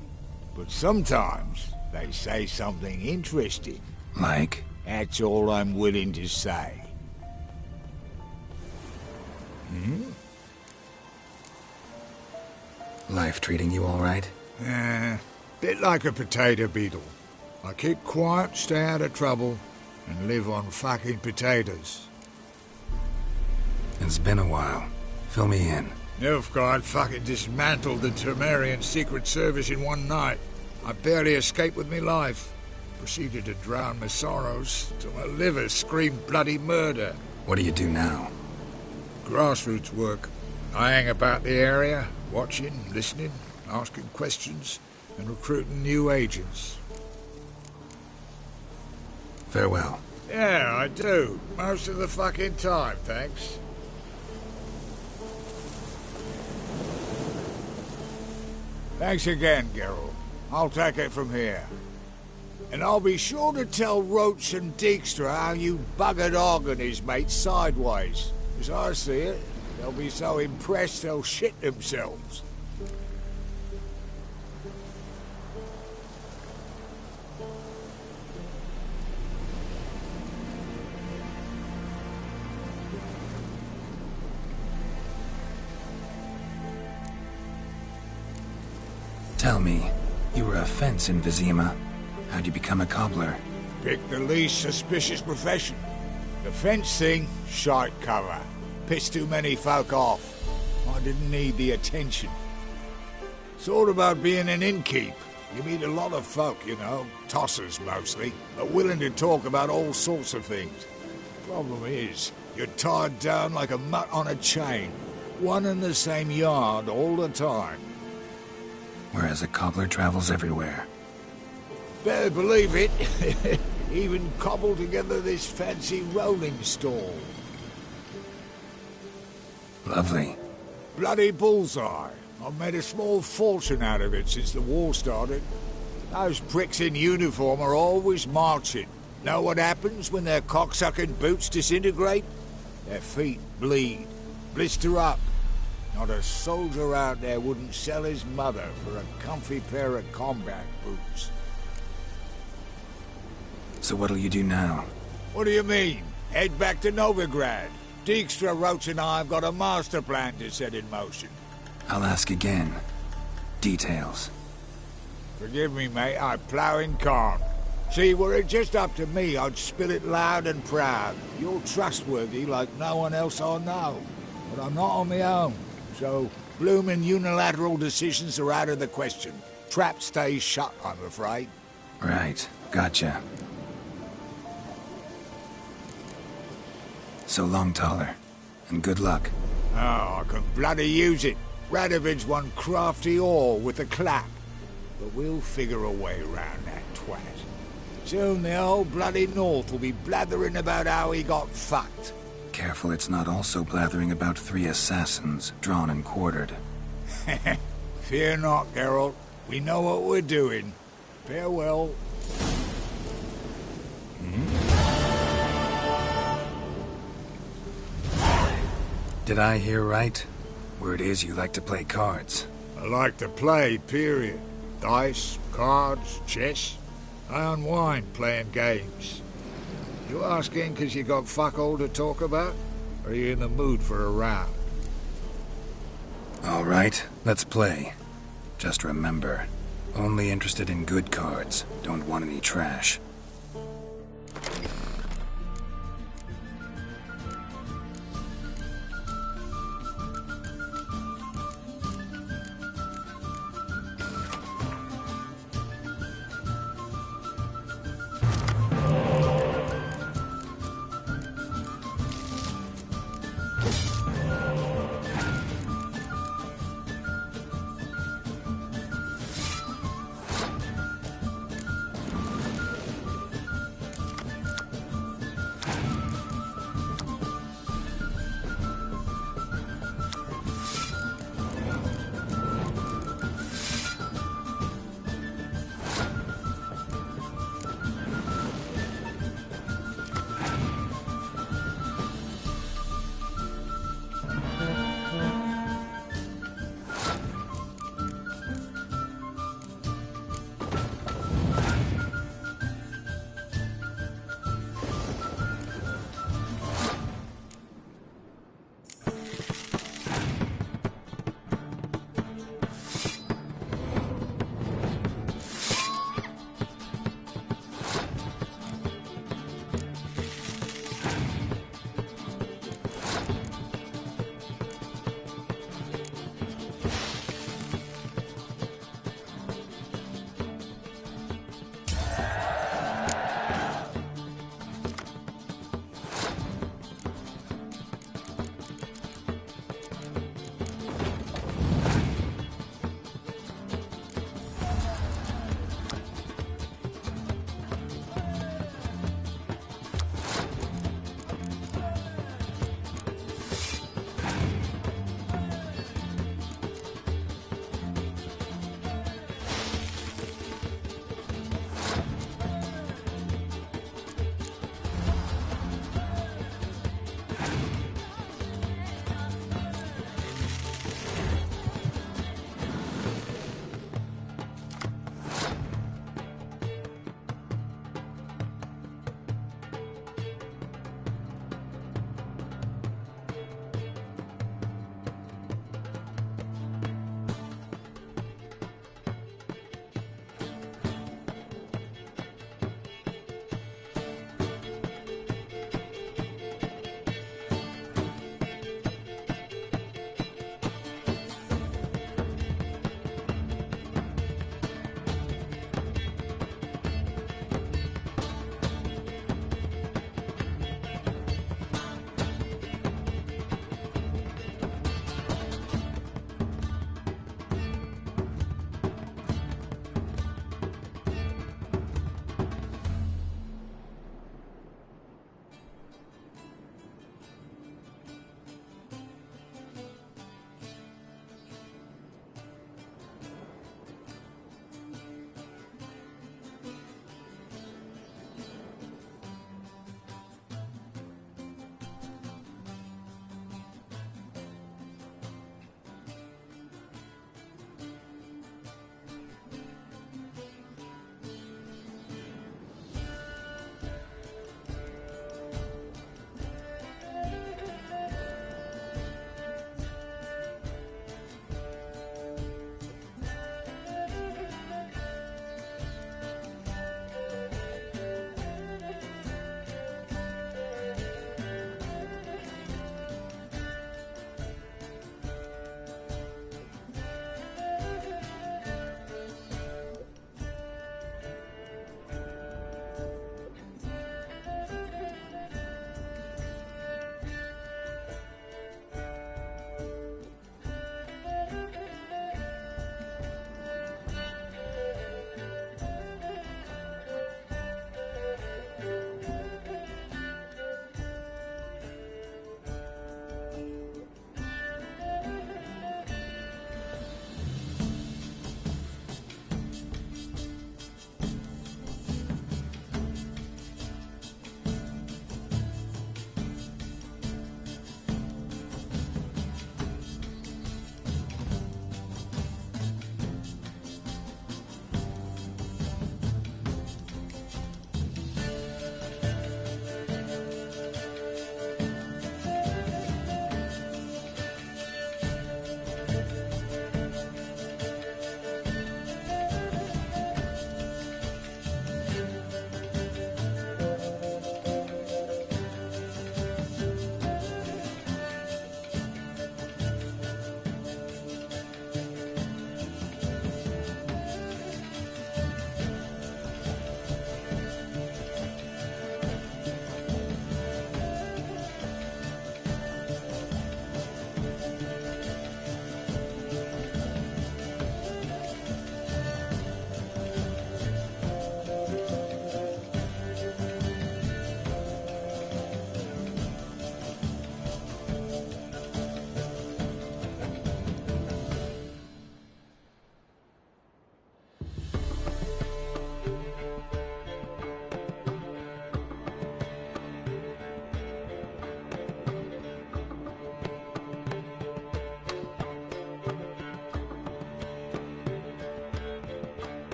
But sometimes they say something interesting. Like? That's all I'm willing to say. Life treating you all right? Bit like a potato beetle. I keep quiet, stay out of trouble, and live on fucking potatoes. It's been a while. Fill me in. Nilfgaard fucking dismantled the Temerian Secret Service in one night. I barely escaped with my life. Proceeded to drown my sorrows till my liver screamed bloody murder. What do you do now? Grassroots work. I hang about the area, watching, listening, asking questions, and recruiting new agents. Farewell. Yeah, I do. Most of the fucking time, thanks. Thanks again, Geralt. I'll take it from here. And I'll be sure to tell Roach and Dijkstra how you buggered Og and his mates sideways. As I see it, they'll be so impressed they'll shit themselves. Tell me, you were a fence in Vizima. How'd you become a cobbler? Pick the least suspicious profession. The fence thing, shite cover. Pissed too many folk off. I didn't need the attention. Thought about being an innkeep. You meet a lot of folk, you know, tossers mostly, but willing to talk about all sorts of things. Problem is, you're tied down like a mutt on a chain. One and the same yard all the time. Whereas a cobbler travels everywhere. Better believe it. Even cobbled together this fancy rolling stall. Lovely. Bloody bullseye. I've made a small fortune out of it since the war started. Those pricks in uniform are always marching. Know what happens when their cocksucking boots disintegrate? Their feet bleed, blister up. Not a soldier out there wouldn't sell his mother for a comfy pair of combat boots. So what'll you do now? What do you mean? Head back to Novigrad. Dijkstra, Roach and I have got a master plan to set in motion. I'll ask again. Details. Forgive me, mate, I plough in corn. See, were it just up to me, I'd spill it loud and proud. You're trustworthy like no one else I know. But I'm not on my own, so bloomin' unilateral decisions are out of the question. Trap stays shut, I'm afraid. Right, gotcha. So long, Taller, and good luck. Oh, I can bloody use it. Radovid's one crafty all with a clap. But we'll figure a way around that twat. Soon the whole bloody North will be blathering about how he got fucked. Careful it's not also blathering about 3 assassins, drawn and quartered. Fear not, Geralt. We know what we're doing. Farewell. Did I hear right? Word is you like to play cards. I like to play, period. Dice, cards, chess. I unwind playing games. You asking because you got fuck all to talk about? Or are you in the mood for a round? All right, let's play. Just remember, only interested in good cards. Don't want any trash.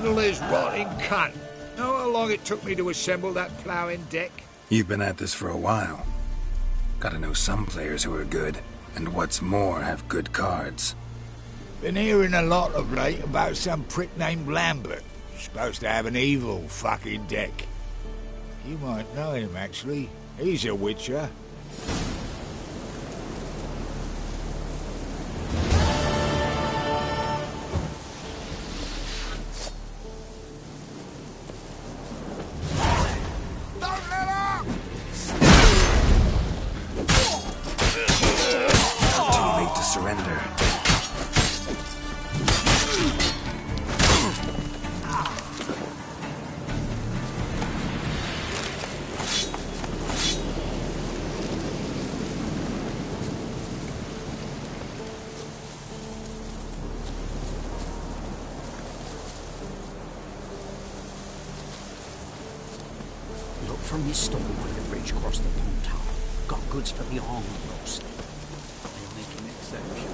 Little-is rotting cunt. Know how long it took me to assemble that ploughing deck? You've been at this for a while. Gotta know some players who are good, and what's more, have good cards. Been hearing a lot of late about some prick named Lambert. Supposed to have an evil fucking deck. You might know him, actually. He's a witcher. From his stall by the bridge across the pond tower. Got goods for the army mostly. I'll make an exception.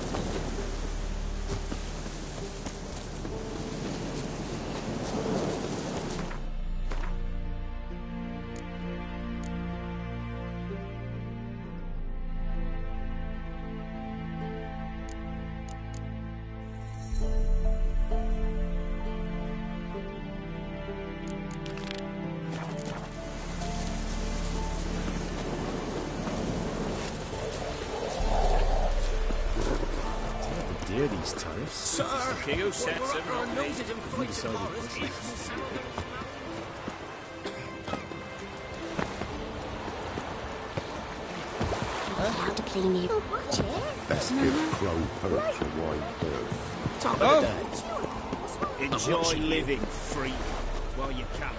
These tariffs. Sir! Who sets them on me? How to clean you. Best give Crow perch a wide berth. Top of the day. Enjoy living free while you can.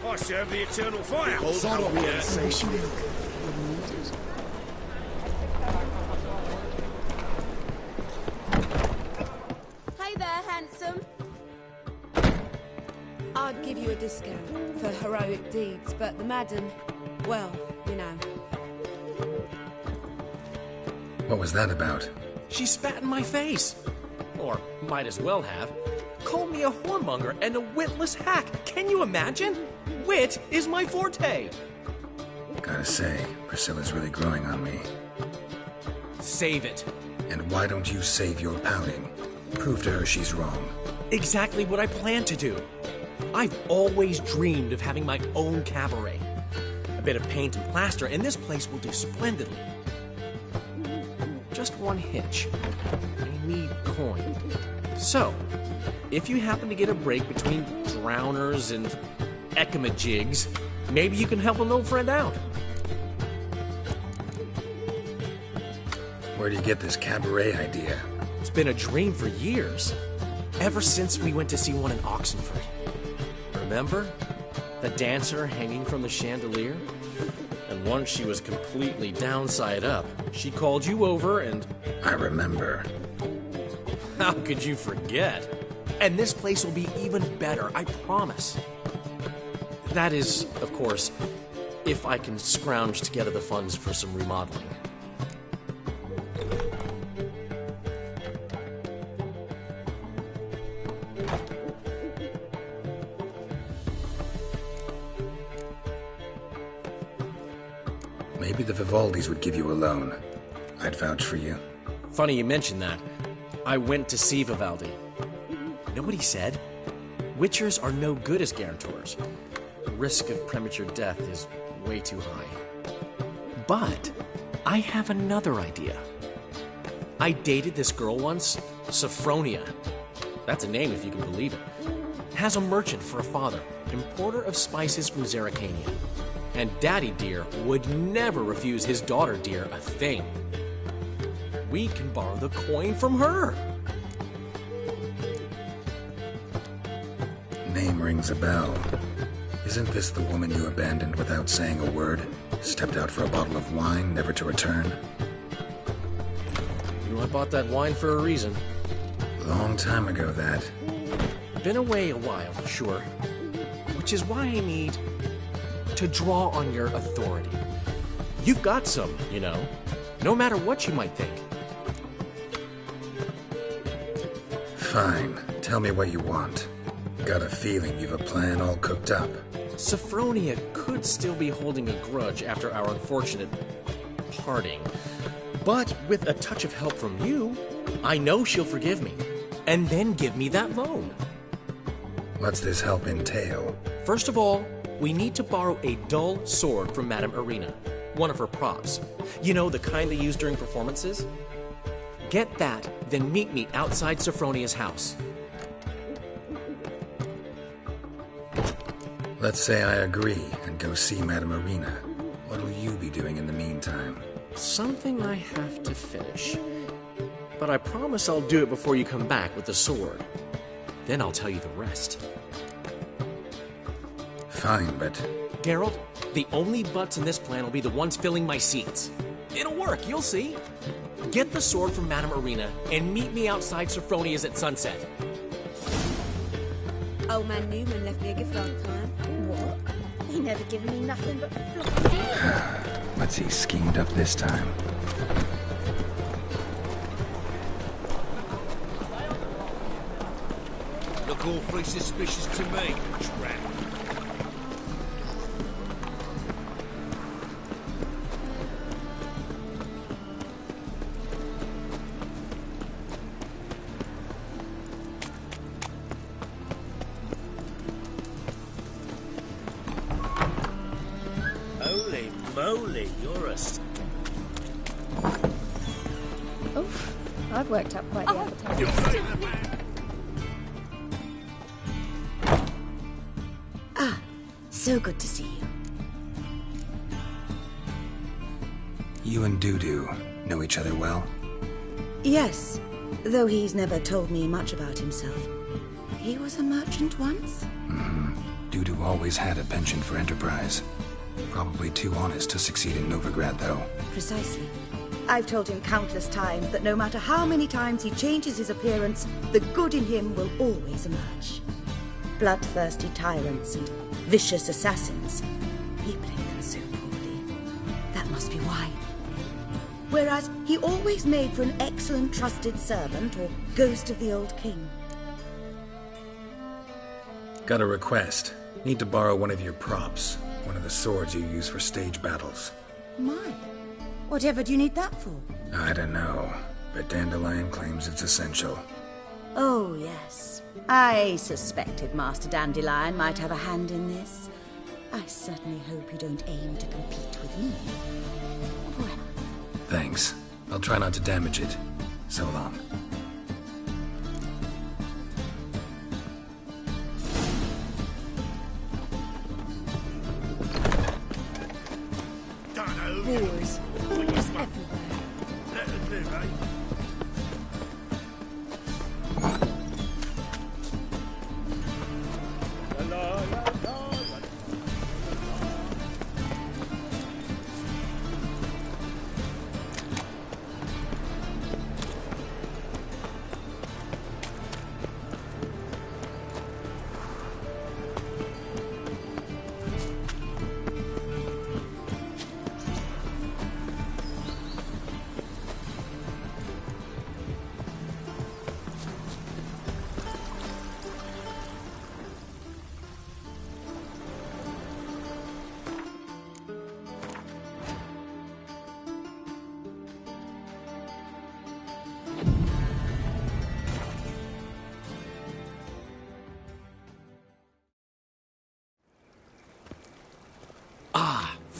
I serve the eternal fire. Hey there, handsome. I'd give you a discount for heroic deeds, but the madam, well, you know. What was that about? She spat in my face. Or might as well have. Called me a whoremonger and a witless hack. Can you imagine? Wit is my forte. Gotta say, Priscilla's really growing on me. Save it. And why don't you save your pouting? Prove to her she's wrong. Exactly what I plan to do. I've always dreamed of having my own cabaret. A bit of paint and plaster, and this place will do splendidly. Just one hitch. I need coin. So, if you happen to get a break between drowners and ecamajigs, maybe you can help an old friend out. Where do you get this cabaret idea? It's been a dream for years. Ever since we went to see one in Oxenford. Remember? The dancer hanging from the chandelier? And once she was completely downside up, she called you over and... I remember. How could you forget? And this place will be even better, I promise. That is, of course, if I can scrounge together the funds for some remodeling. Maybe the Vivaldis would give you a loan. I'd vouch for you. Funny you mentioned that. I went to see Vivaldi. Know what he said? Witchers are no good as guarantors. The risk of premature death is way too high. But I have another idea. I dated this girl once, Sophronia. That's a name if you can believe it. Has a merchant for a father, importer of spices from Zerrikania. And Daddy Dear would never refuse his daughter Dear a thing. We can borrow the coin from her. Name rings a bell. Isn't this the woman you abandoned without saying a word? Stepped out for a bottle of wine, never to return? You know, I bought that wine for a reason. Long time ago, that. Been away a while, sure. Which is why I need to draw on your authority. You've got some, you know, no matter what you might think. Fine. Tell me what you want. Got a feeling you've a plan all cooked up. Sophronia could still be holding a grudge after our unfortunate parting. But with a touch of help from you, I know she'll forgive me. And then give me that loan. What's this help entail? First of all, we need to borrow a dull sword from Madame Irina. One of her props. You know, the kind they use during performances? Get that, then meet me outside Sophronia's house. Let's say I agree and go see Madame Irina. What will you be doing in the meantime? Something I have to finish. But I promise I'll do it before you come back with the sword. Then I'll tell you the rest. Fine, but... Geralt, the only butts in this plan will be the ones filling my seats. It'll work, you'll see. Get the sword from Madame Irina and meet me outside Sophronia's at sunset. Old man Newman left me a gift last time. What? He never given me nothing but floppy. What's he schemed up this time? Look awfully suspicious to me, tramp. Holy moly, you're a... Oof, I've worked up quite the appetite. So good to see you. You and Dudu know each other well? Yes, though he's never told me much about himself. He was a merchant once? Dudu always had a penchant for enterprise. Probably too honest to succeed in Novigrad, though. Precisely. I've told him countless times that no matter how many times he changes his appearance, the good in him will always emerge. Bloodthirsty tyrants and vicious assassins. He played them so poorly. That must be why. Whereas he always made for an excellent trusted servant or ghost of the old king. Got a request. Need to borrow one of your props. One of the swords you use for stage battles. My, whatever do you need that for? I don't know, but Dandelion claims it's essential. Oh, yes. I suspected Master Dandelion might have a hand in this. I certainly hope you don't aim to compete with me. Voilà. Thanks. I'll try not to damage it. So long. Wars. Wars everywhere. Let us live, eh?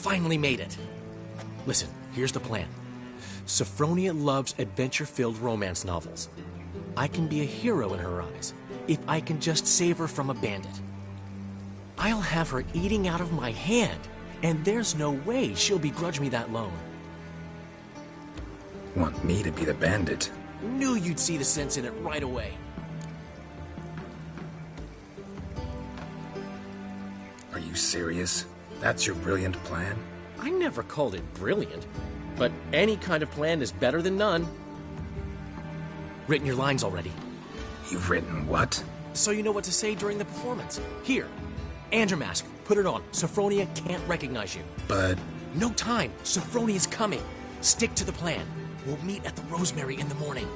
Finally made it. Listen, here's the plan. Sophronia loves adventure-filled romance novels. I can be a hero in her eyes if I can just save her from a bandit. I'll have her eating out of my hand, and there's no way she'll begrudge me that loan. Want me to be the bandit? Knew you'd see the sense in it right away. Are you serious? That's your brilliant plan? I never called it brilliant, but any kind of plan is better than none. Written your lines already. You've written what? So you know what to say during the performance. Here, Andromask, put it on. Sophronia can't recognize you. But... No time. Sophronia's coming. Stick to the plan. We'll meet at the Rosemary in the morning.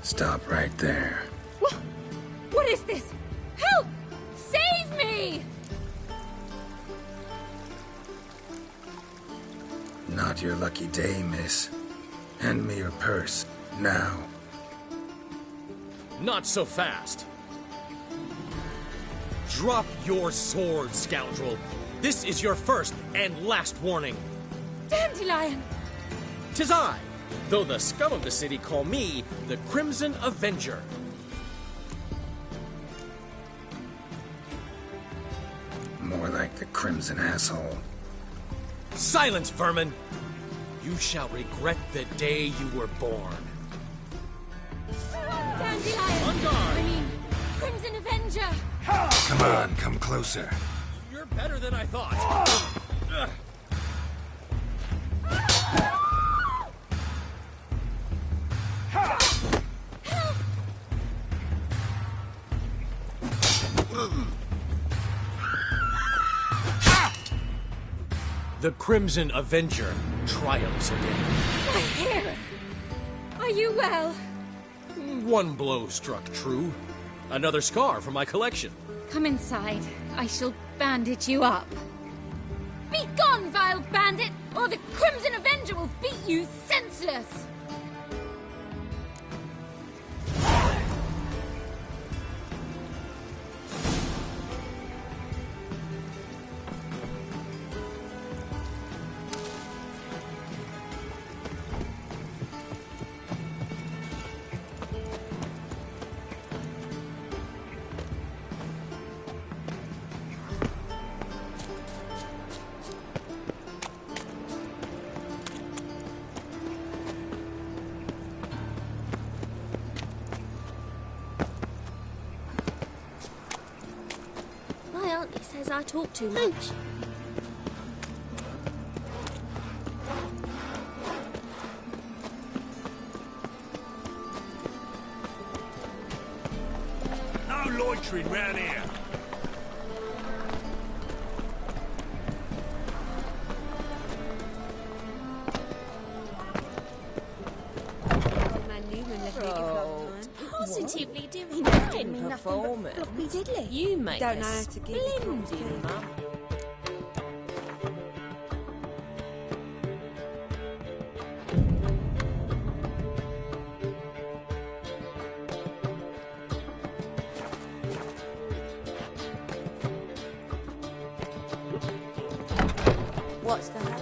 Stop right there. What is this? Help! Save me! Not your lucky day, miss. Hand me your purse, now. Not so fast. Drop your sword, scoundrel. This is your first and last warning. Dandelion! 'Tis I, though the scum of the city call me the Crimson Avenger. More like the Crimson Asshole. Silence, vermin! You shall regret the day you were born. Dandelion! On guard! I mean, Crimson Avenger! Come on, come closer. You're better than I thought. The Crimson Avenger triumphs again. My hair! Are you well? One blow struck true. Another scar from my collection. Come inside. I shall bandage you up. Be gone, vile bandit, or the Crimson Avenger will beat you senseless! He says I talk too much. No loitering round here. Positively doing nothing but performance. floppy diddly. You make Don't a know how to give splendid mum. What's that?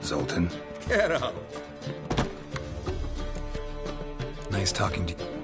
Zoltan. Get up. Nice talking to you.